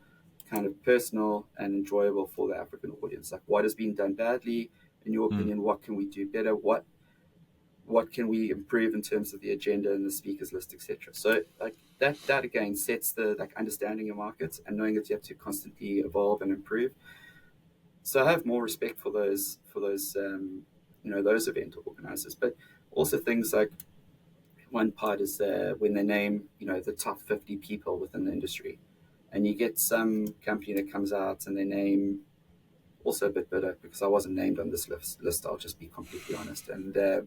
kind of personal and enjoyable for the African audience? Like, what has been done badly, in your opinion? What can we do better? What can we improve in terms of the agenda and the speakers list, etc.? So like that again sets the like understanding your markets and knowing that you have to constantly evolve and improve. So I have more respect for those those event organizers, but also things like one part is when they name the top 50 people within the industry, and you get some company that comes out and they name, also a bit bitter because I wasn't named on this list. I'll just be completely honest. And there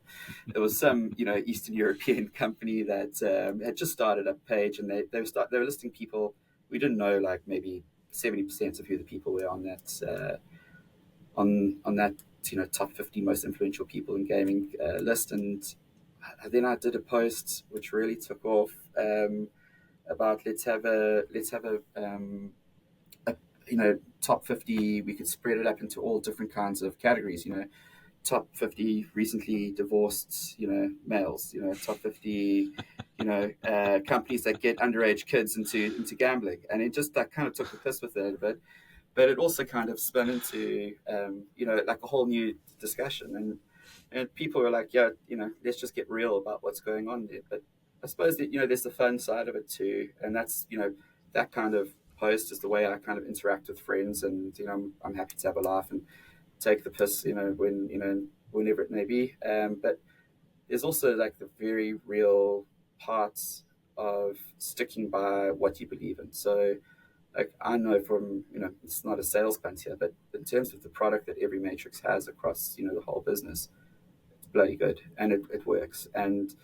was some, Eastern European company that had just started a page, and they were listing people we didn't know, like maybe 70% of who the people were on that on that top 50 most influential people in gaming list. And then I did a post which really took off about let's have a top 50. We could spread it up into all different kinds of categories. Top 50 recently divorced males. Top 50 companies that get underage kids into gambling. And it just like kind of took the piss with it a bit, but it also kind of spun into like a whole new discussion. And people are like, yeah, let's just get real about what's going on there. But I suppose that there's the fun side of it too, and that's that kind of post is the way I kind of interact with friends, and I'm happy to have a laugh and take the piss, whenever it may be. But there's also like the very real parts of sticking by what you believe in. So like I know from it's not a sales punt here, but in terms of the product that EveryMatrix has across the whole business, it's bloody good and it works. And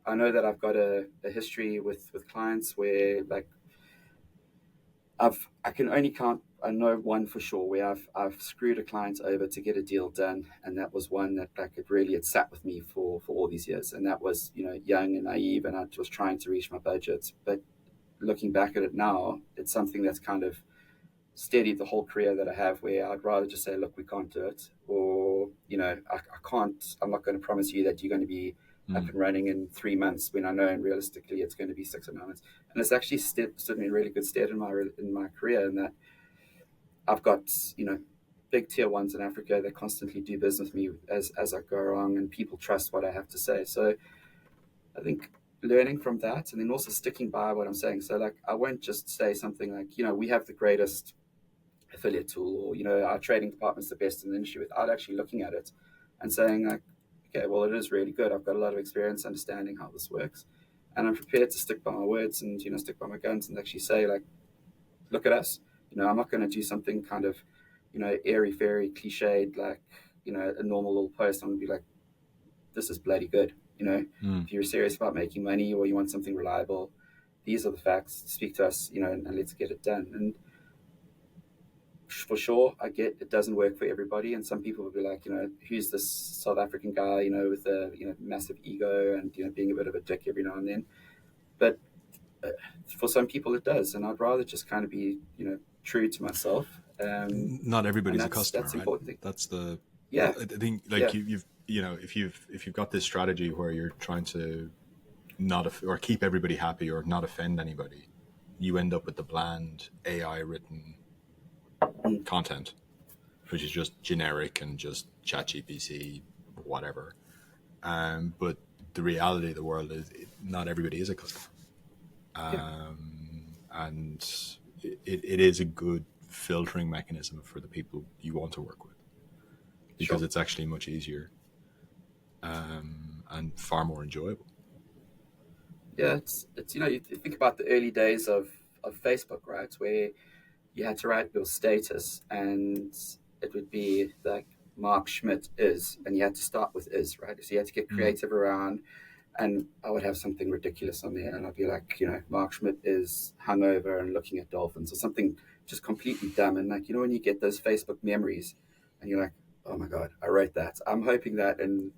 I know that I've got a history with clients where like I can only count. I know one for sure where I've screwed a client over to get a deal done, and that was one that like it had sat with me for all these years. And that was young and naive, and I was trying to reach my budget. But looking back at it now, it's something that's kind of steadied the whole career that I have. Where I'd rather just say, look, we can't do it, or I can't. I'm not going to promise you that you're going to be up and running in 3 months when I know and realistically it's going to be 6 or 9 months. And it's actually stood me in really good stead in my career, in that I've got big tier ones in Africa that constantly do business with me as I go along, and people trust what I have to say. So I think learning from that, and then also sticking by what I'm saying. So like I won't just say something like we have the greatest affiliate tool, or our trading department's the best in the industry, without actually looking at it and saying like, okay, well, it is really good. I've got a lot of experience understanding how this works, and I'm prepared to stick by my words and stick by my guns and actually say like, look at us. I'm not going to do something kind of airy fairy cliched like a normal little post. I'm going to be like, this is bloody good. If you're serious about making money or you want something reliable, these are the facts. Speak to us, and let's get it done. And for sure, I get it doesn't work for everybody, and some people will be like, who's this South African guy, with a massive ego and being a bit of a dick every now and then. But for some people, it does, and I'd rather just kind of be, true to myself. Not everybody's a customer, that's right? Important thing. That's the yeah. I think like you've if you've got this strategy where you're trying to not or keep everybody happy or not offend anybody, you end up with the bland AI written content, which is just generic and just ChatGPT, whatever. But the reality of the world is not everybody is a customer. And it is a good filtering mechanism for the people you want to work with, because it's actually much easier and far more enjoyable. Yeah, it's you think about the early days of Facebook, right, where you had to write your status and it would be like Mark Schmidt is, and you had to start with is, right? So you had to get creative around, and I would have something ridiculous on there, and I'd be like, Mark Schmidt is hungover and looking at dolphins, or something just completely dumb. And like, when you get those Facebook memories and you're like, oh my God, I wrote that. I'm hoping that in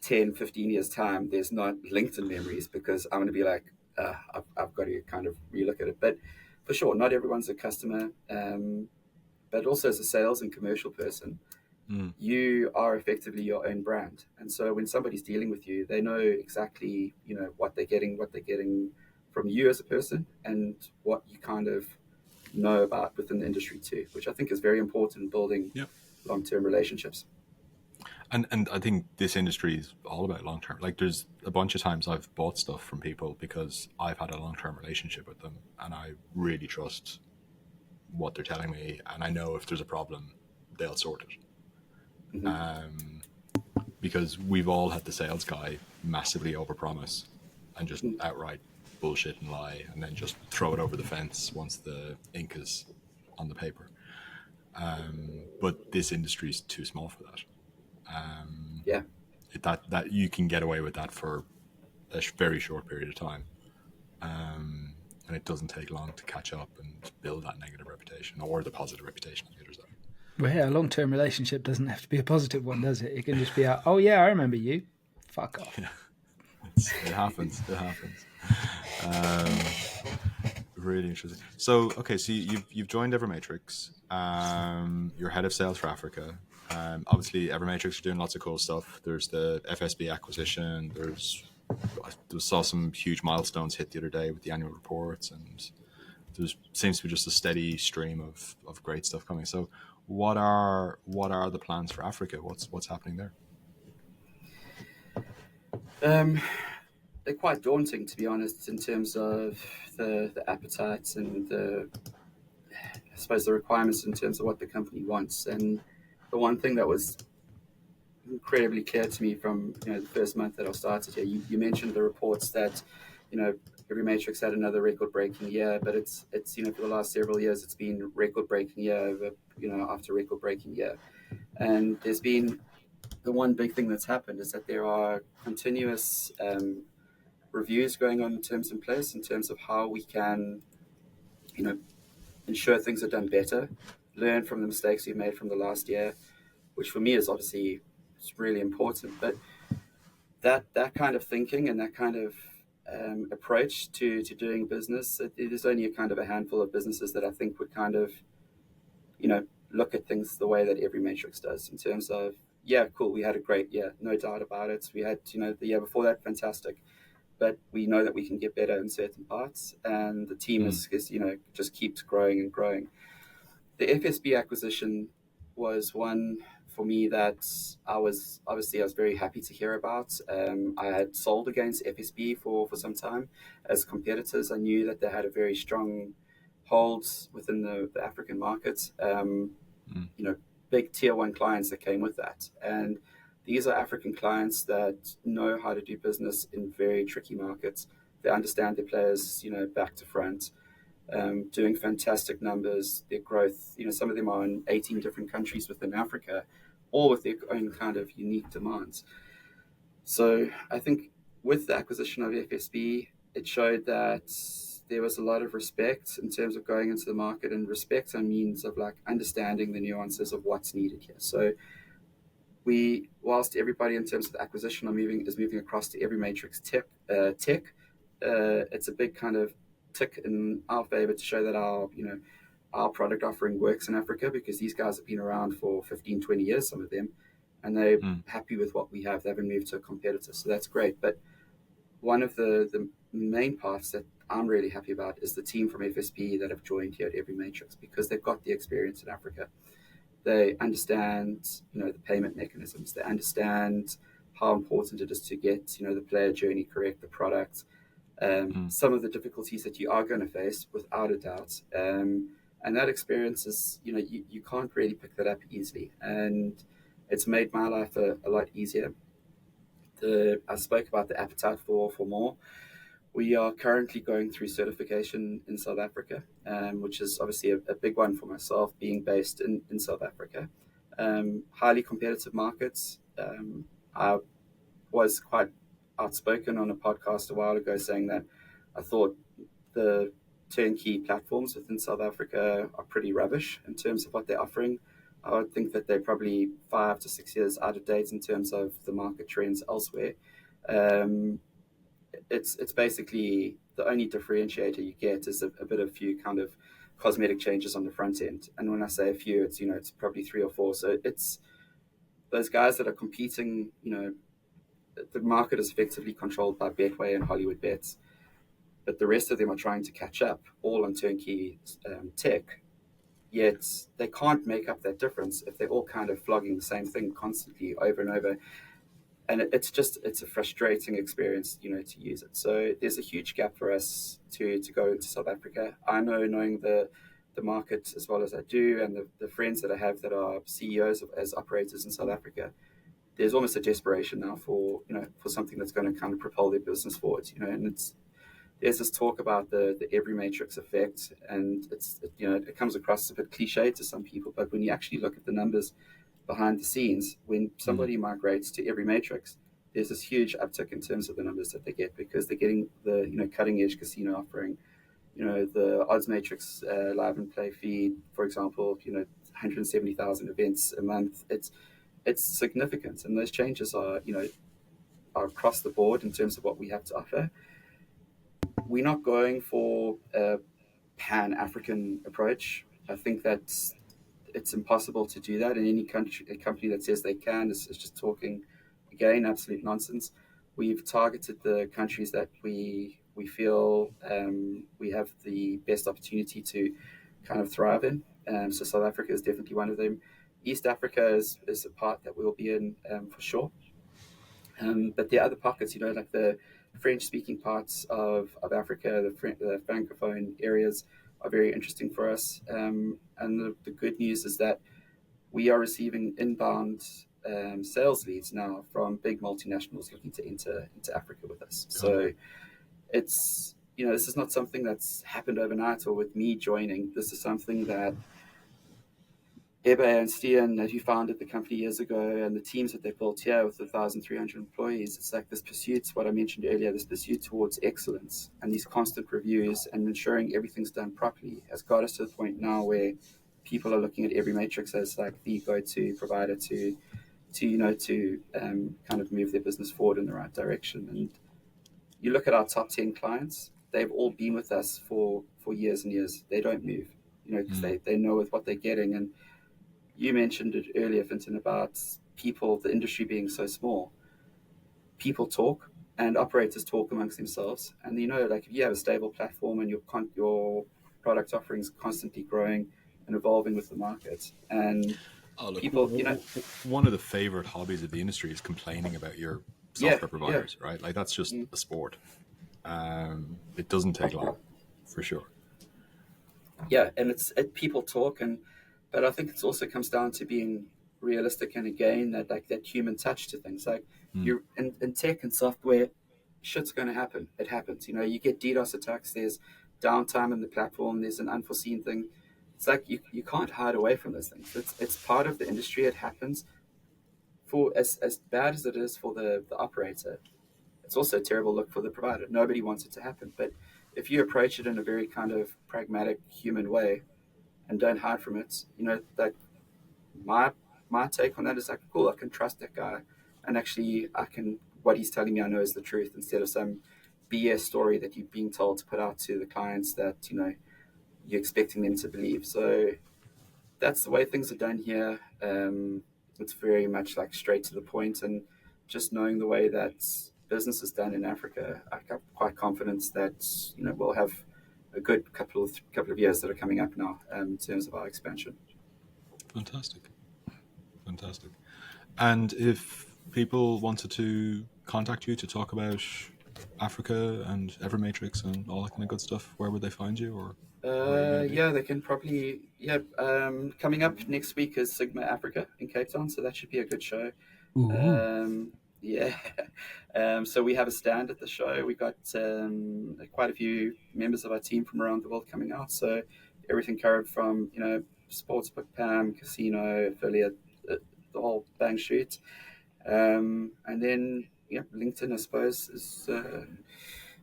10, 15 years time, there's not LinkedIn memories, because I'm going to be like, I've got to kind of relook at it. But for sure, not everyone's a customer. But also as a sales and commercial person, you are effectively your own brand. And so when somebody's dealing with you, they know exactly, what they're getting from you as a person, and what you kind of know about within the industry too, which I think is very important in building long-term relationships. And I think this industry is all about long term. Like, there's a bunch of times I've bought stuff from people because I've had a long term relationship with them, and I really trust what they're telling me, and I know if there's a problem, they'll sort it. Mm-hmm. Because we've all had the sales guy massively overpromise and just outright bullshit and lie, and then just throw it over the fence once the ink is on the paper. But this industry is too small for that. That you can get away with that for a very short period of time, and it doesn't take long to catch up and build that negative reputation or the positive reputation on the other side. Well, yeah, a long-term relationship doesn't have to be a positive one, does it? It can just be oh yeah, I remember you. Fuck off. Yeah. It happens. It happens. Really interesting. So, okay, so you've joined EveryMatrix. You're head of sales for Africa. Obviously, EveryMatrix are doing lots of cool stuff. There's the FSB acquisition. I saw some huge milestones hit the other day with the annual reports, and there seems to be just a steady stream of great stuff coming. So, what are the plans for Africa? What's happening there? They're quite daunting, to be honest, in terms of the appetites and I suppose the requirements in terms of what the company wants. And the one thing that was incredibly clear to me from the first month that I started here, you mentioned the reports that EveryMatrix had another record-breaking year, but it's for the last several years it's been record-breaking year over after record-breaking year, and there's been the one big thing that's happened is that there are continuous reviews going on in terms of how we can ensure things are done better, learn from the mistakes we've made from the last year, which for me is obviously it's really important. But that kind of thinking and that kind of approach to doing business, it is only a kind of a handful of businesses that I think would kind of look at things the way that EveryMatrix does, in terms of, yeah, cool, we had a great year, no doubt about it. We had the year before that, fantastic, but we know that we can get better in certain parts, and the team is just keeps growing and growing. The FSB acquisition was one for me that I was very happy to hear about. I had sold against FSB for some time as competitors. I knew that they had a very strong hold within the African market. Big tier one clients that came with that, and these are African clients that know how to do business in very tricky markets. They understand their players, back to front, doing fantastic numbers. Their growth, some of them are in 18 different countries within Africa, all with their own kind of unique demands. So I think with the acquisition of FSB, it showed that there was a lot of respect in terms of going into the market, and respect and means of like understanding the nuances of what's needed here. So whilst everybody in terms of the acquisition is moving across to EveryMatrix tech, it's a big kind of tick in our favor to show that our product offering works in Africa, because these guys have been around for 15, 20 years, some of them, and they're happy with what we have. They haven't moved to a competitor, so that's great. But one of the main parts that I'm really happy about is the team from FSB that have joined here at EveryMatrix, because they've got the experience in Africa. They understand, the payment mechanisms. They understand how important it is to get, the player journey correct, the product, some of the difficulties that you are going to face, without a doubt. And that experience is, you can't really pick that up easily. And it's made my life a lot easier. I spoke about the appetite for more. We are currently going through certification in South Africa, which is obviously a big one for myself, being based in South Africa. Highly competitive markets. I was quite outspoken on a podcast a while ago saying that I thought the turnkey platforms within South Africa are pretty rubbish in terms of what they're offering. I would think that they're probably 5 to 6 years out of date in terms of the market trends elsewhere. Um, it's basically the only differentiator you get is a bit of few kind of cosmetic changes on the front end. And when I say a few, it's it's probably 3 or 4. So it's those guys that are competing. The market is effectively controlled by Betway and Hollywood Bets, but the rest of them are trying to catch up, all on turnkey tech. Yet they can't make up that difference if they're all kind of flogging the same thing constantly over and over. And it's a frustrating experience, to use it. So there's a huge gap for us to go into South Africa. I know, knowing the market as well as I do, and the friends that I have that are CEOs as operators in South Africa, there's almost a desperation now for for something that's going to kind of propel their business forward. And there's this talk about the EveryMatrix effect, and it comes across a bit cliche to some people, but when you actually look at the numbers behind the scenes, when somebody migrates to EveryMatrix, there's this huge uptick in terms of the numbers that they get, because they're getting the cutting edge casino offering, the Odds Matrix live and play feed, for example, 170,000 events a month. It's significant, and those changes are across the board in terms of what we have to offer. We're not going for a pan-African approach. I think that's it's impossible to do that. And any company that says they can is just talking, again, absolute nonsense. We've targeted the countries that we feel we have the best opportunity to kind of thrive in. So South Africa is definitely one of them. East Africa is a part that we'll be in for sure. But the other pockets, like the French-speaking parts of Africa, the Francophone areas, are very interesting for us. And the good news is that we are receiving inbound sales leads now from big multinationals looking to enter into Africa with us. So it's, this is not something that's happened overnight or with me joining. This is something that Ebe and Stian, who founded the company years ago, and the teams that they built here with 1,300 employees, it's like this pursuit, what I mentioned earlier, this pursuit towards excellence and these constant reviews and ensuring everything's done properly has got us to the point now where people are looking at EveryMatrix as like the go-to provider to kind of move their business forward in the right direction. And you look at our top 10 clients, they've all been with us for years and years. They don't move, because they know with what they're getting. And you mentioned it earlier, Finton, about people, the industry being so small. People talk, and operators talk amongst themselves. And like if you have a stable platform and your product offering is constantly growing and evolving with the market, and people, one of the favorite hobbies of the industry is complaining about your software providers, right? Like that's just a sport. It doesn't take long, for sure. Yeah, and people talk, but I think it also comes down to being realistic, and again that human touch to things. Like you're in tech and software, shit's going to happen. It happens. You get DDoS attacks. There's downtime in the platform. There's an unforeseen thing. It's like you can't hide away from those things. It's part of the industry. It happens. For as bad as it is for the operator, it's also a terrible look for the provider. Nobody wants it to happen. But if you approach it in a very kind of pragmatic, human way, and don't hide from it, that my take on that is like, cool, I can trust that guy, and actually what he's telling me I know is the truth, instead of some BS story that you're being told to put out to the clients that you're expecting them to believe. So that's the way things are done here. It's very much like straight to the point, and just knowing the way that business is done in Africa, I'm quite confident that we'll have a good couple of years that are coming up now in terms of our expansion. Fantastic. And if people wanted to contact you to talk about Africa and EveryMatrix and all that kind of good stuff, where would they find you? Or they can probably coming up next week is Sigma Africa in Cape Town, so that should be a good show. So we have a stand at the show. We got quite a few members of our team from around the world coming out. So everything covered from sportsbook, PAM, casino, affiliate, the whole bang shoot. And then LinkedIn, I suppose,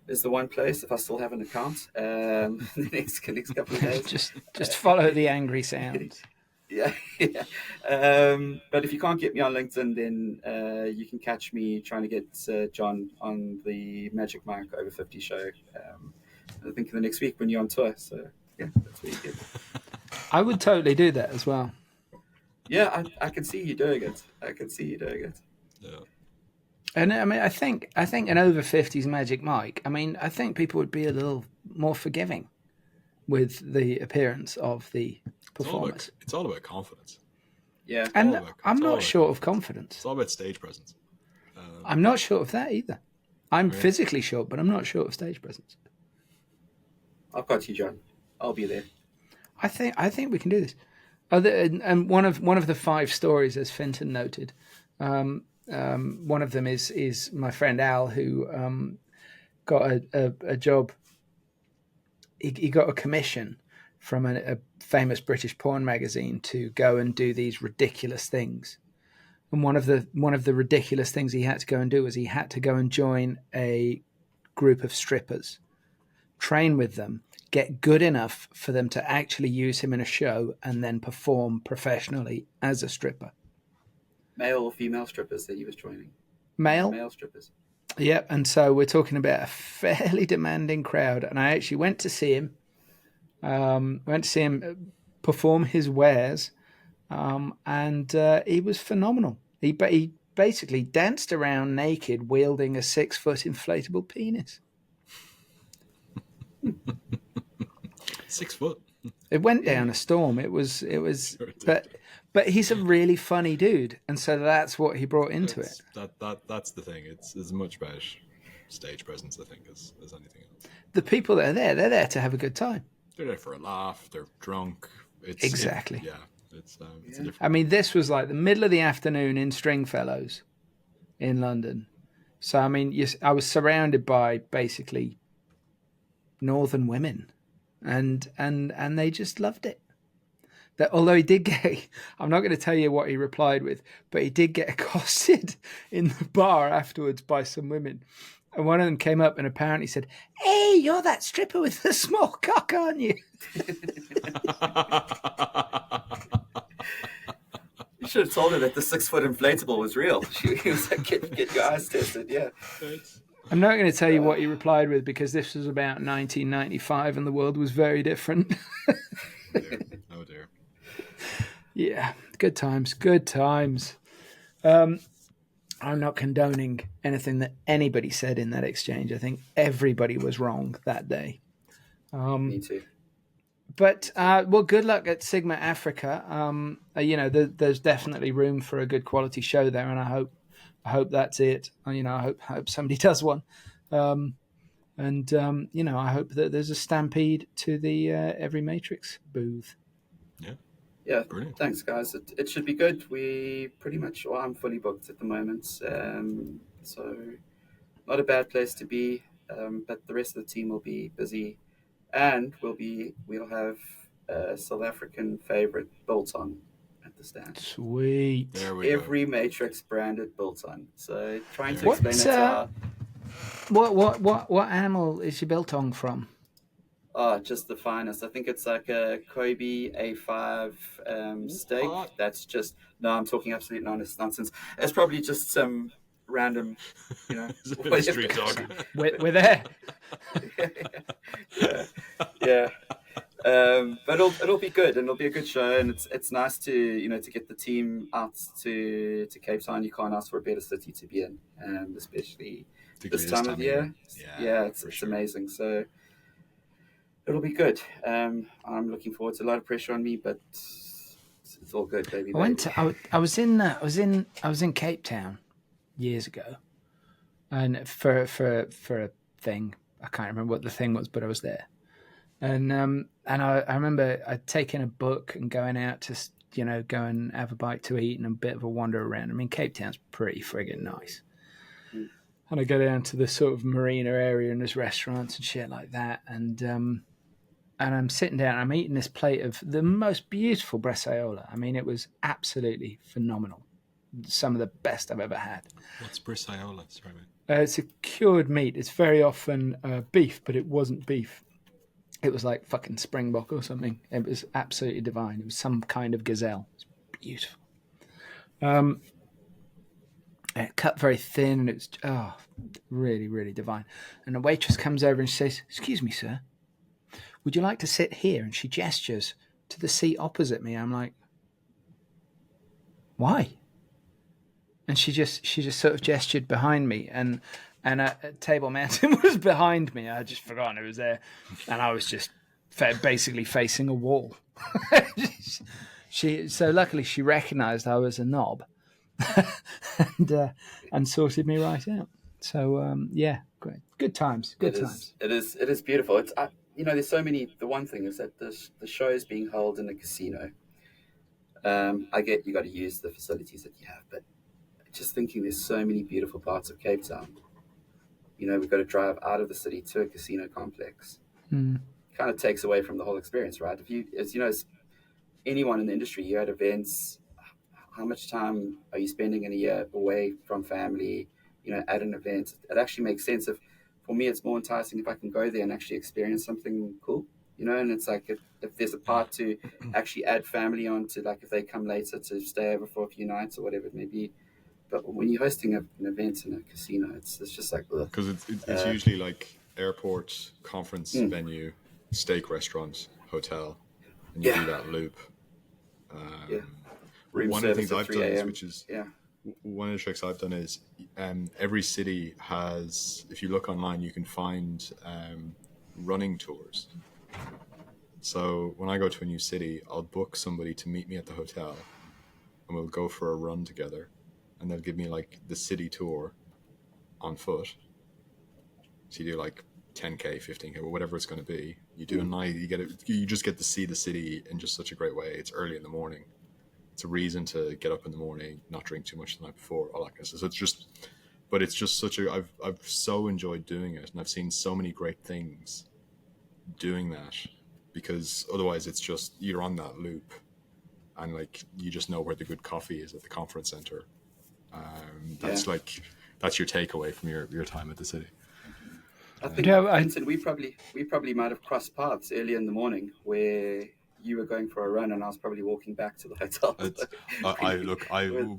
is the one place, if I still have an account, the next couple of days. just follow the angry sounds. Yeah, yeah. But if you can't get me on LinkedIn, then you can catch me trying to get John on the Magic Mike over 50 show. I think in the next week when you're on tour. So yeah, that's where you get. I would totally do that as well. Yeah, I can see you doing it. I can see you doing it. Yeah. And I mean, I think an over 50s Magic Mike. I mean, I think people would be a little more forgiving with the appearance of the performers. It's all about confidence. Yeah, And I'm not short of confidence. It's all about stage presence. I'm not short of that either. I'm physically short, but I'm not short of stage presence. I've got you, John. I'll be there. I think we can do this. And one of the 5 stories, as Finton noted, one of them is my friend Al, who got a job. He got a commission from a famous British porn magazine to go and do these ridiculous things. And one of the ridiculous things he had to go and do was he had to go and join a group of strippers, train with them, get good enough for them to actually use him in a show, and then perform professionally as a stripper. Male or female strippers that he was joining? Male strippers. Yep, and so we're talking about a fairly demanding crowd. And I actually went to see him. Perform his wares, and he was phenomenal. He basically danced around naked, wielding a 6-foot inflatable penis. 6 foot. It went down a storm. It was, but he's a really funny dude, and so that's what he brought into it. That's the thing. It's as much about stage presence, I think, as anything else. The people that are there, they're there to have a good time. They're there for a laugh. They're drunk. Exactly. It's a different. I mean, this was like the middle of the afternoon in Stringfellows, in London. So I mean, I was surrounded by basically northern women, and they just loved it. That although he did get, I'm not going to tell you what he replied with, but he did get accosted in the bar afterwards by some women. And one of them came up and apparently said, "Hey, you're that stripper with the small cock, aren't you?" You should have told her that the 6-foot inflatable was real. He was like, get your eyes tested, yeah. I'm not going to tell you what he replied with, because this was about 1995 and the world was very different. Oh dear. Yeah, good times. I'm not condoning anything that anybody said in that exchange. I think everybody was wrong that day. Me too. But well, good luck at Sigma Africa. There's definitely room for a good quality show there, and I hope that's it. I hope somebody does one, I hope that there's a stampede to the EveryMatrix booth. Yeah, brilliant. Thanks, guys. It should be good. I'm fully booked at the moment, so not a bad place to be. But the rest of the team will be busy, and we'll have a South African favorite Biltong at the stand. Sweet. There we go. EveryMatrix branded Biltong. So trying to explain it to our... What animal is your biltong from? Oh, just the finest. I think it's like a Kobe A5 steak. What? That's just... No, I'm talking absolute nonsense. It's probably just some random, It's a bit of street dog. We're there. yeah. But it'll be good, and it'll be a good show, and it's nice to to get the team out to Cape Town. You can't ask for a better city to be in, especially this time of year. Yeah, it's amazing. So it'll be good. I'm looking forward to a lot of pressure on me, but it's all good, baby. I was in Cape Town years ago, and for a thing. I can't remember what the thing was, but I was there. And I remember I'd taken a book and going out to go and have a bite to eat and a bit of a wander around. I mean, Cape Town's pretty friggin' nice. And I go down to the sort of marina area and there's restaurants and shit like that. And I'm sitting down, I'm eating this plate of the most beautiful bresaola. I mean, it was absolutely phenomenal. Some of the best I've ever had. What's bresaola? Sorry, mate. It's a cured meat. It's very often beef, but it wasn't beef. It was like fucking springbok or something. It was absolutely divine. It was some kind of gazelle. It was beautiful. It cut very thin, and it was really, really divine. And the waitress comes over and she says, "Excuse me, sir, would you like to sit here?" And she gestures to the seat opposite me. I'm like, "Why?" And she just sort of gestured behind me, and a Table Mountain was behind me. I had just forgotten it was there, and I was just basically facing a wall. So luckily she recognised I was a knob, and sorted me right out. So yeah, great, good times. It is beautiful. It's there's so many. The one thing is that the show is being held in a casino. I get you got to use the facilities that you have, but just thinking there's so many beautiful parts of Cape Town. We've got to drive out of the city to a casino complex. Kind of takes away from the whole experience, right? As anyone in the industry, you're at events. How much time are you spending in a year away from family? At an event, it actually makes sense. For me, it's more enticing if I can go there and actually experience something cool. And it's like if there's a part to actually add family on to, like if they come later to stay over for a few nights or whatever it may be. But when you're hosting an event in a casino, it's just like, because it's usually like airport, conference venue, steak restaurant, hotel, and you do that loop. One of the things I've done is, one of the tricks I've done is every city has, if you look online, you can find running tours. So when I go to a new city, I'll book somebody to meet me at the hotel, and we'll go for a run together. And they'll give me like the city tour on foot. So you do like 10K, 15K, or whatever it's going to be. You do a night, you just get to see the city in just such a great way. It's early in the morning. It's a reason to get up in the morning, not drink too much the night before, all that kind of stuff. So it's just such I've so enjoyed doing it, and I've seen so many great things doing that, because otherwise it's just, you're on that loop, and like, you just know where the good coffee is at the conference center. That's your takeaway from your time at the city. I think, Vincent, we probably might have crossed paths early in the morning where you were going for a run and I was probably walking back to the hotel.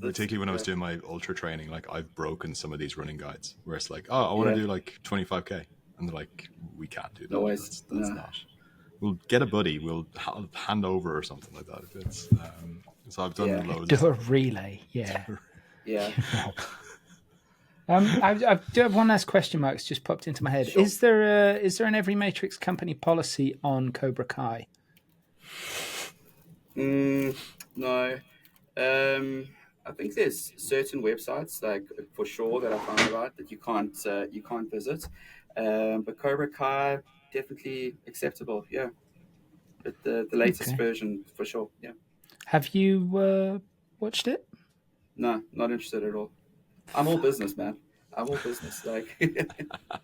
Particularly when I was doing my ultra training, like I've broken some of these running guides where it's like, I want to do like 25K, and they're like, we can't do that. No, that's not. We'll get a buddy. We'll hand over or something like that. If it's so I've done loads. Do a relay, yeah. Yeah. I do have one last question, Mark. It's just popped into my head. Sure. Is there an Every Matrix company policy on Cobra Kai? No. I think there's certain websites, like for sure, that I found about that you can't visit. But Cobra Kai, definitely acceptable. Yeah. But the latest version for sure. Yeah. Have you watched it? No, not interested at all. I'm all business, man. I'm all business. Like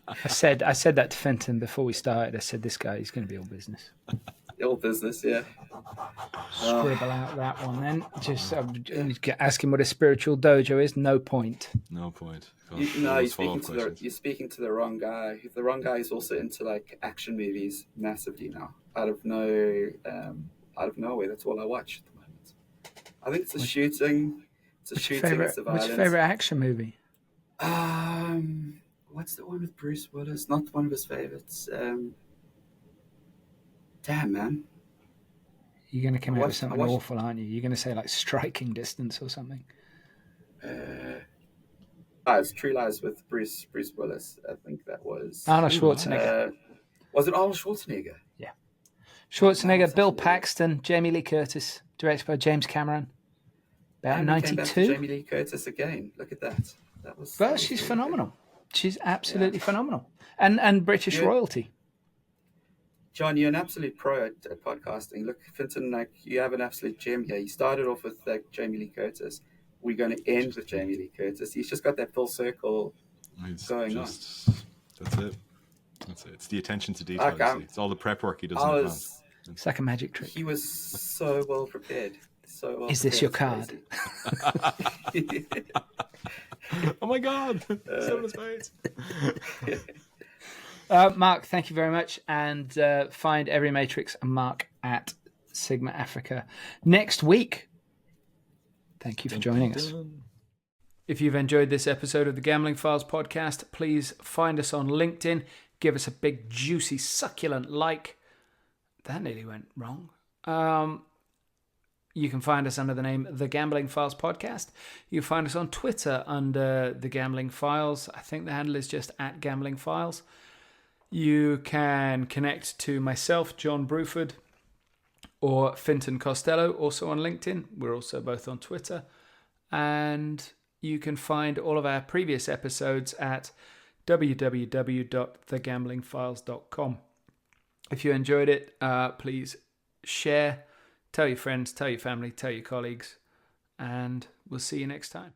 I said that to Fenton before we started. I said, this guy is going to be all business. All business, yeah. Scribble out that one then. Just ask him what a spiritual dojo is. No point. No point. You're speaking to the wrong guy. The wrong guy is also into like action movies massively now. Out of nowhere. That's all I watch at the moment. I think it's a shooting. It's a what's your favorite action movie? What's the one with Bruce Willis? Not one of his favorites. Damn, man. You're going to come out with something awful, aren't you? You're going to say like Striking Distance or something. It's True Lies with Bruce Willis. I think that was Arnold Schwarzenegger. Was it Arnold Schwarzenegger? Yeah. Schwarzenegger, Bill Paxton, Jamie Lee Curtis, directed by James Cameron. About 92. Jamie Lee Curtis again. Look at that. Well, she's phenomenal. She's absolutely phenomenal. And British royalty. John, you're an absolute pro at podcasting. Look, Finton, like you have an absolute gem here. You started off with like Jamie Lee Curtis. We're going to end with Jamie Lee Curtis. He's just got that full circle going on. That's it. It's the attention to detail. It's all the prep work he does in advance. It's like a magic trick. He was so well prepared. Is this your card? Oh my God! 7 of spades. Mark, thank you very much. And find Every Matrix and Mark at Sigma Africa next week. Thank you for joining us. If you've enjoyed this episode of the Gambling Files podcast, please find us on LinkedIn. Give us a big, juicy, succulent like. That nearly went wrong. You can find us under the name The Gambling Files Podcast. You can find us on Twitter under The Gambling Files. I think the handle is just at Gambling Files. You can connect to myself, John Bruford, or Finton Costello, also on LinkedIn. We're also both on Twitter. And you can find all of our previous episodes at www.thegamblingfiles.com. If you enjoyed it, please share, tell your friends, tell your family, tell your colleagues, and we'll see you next time.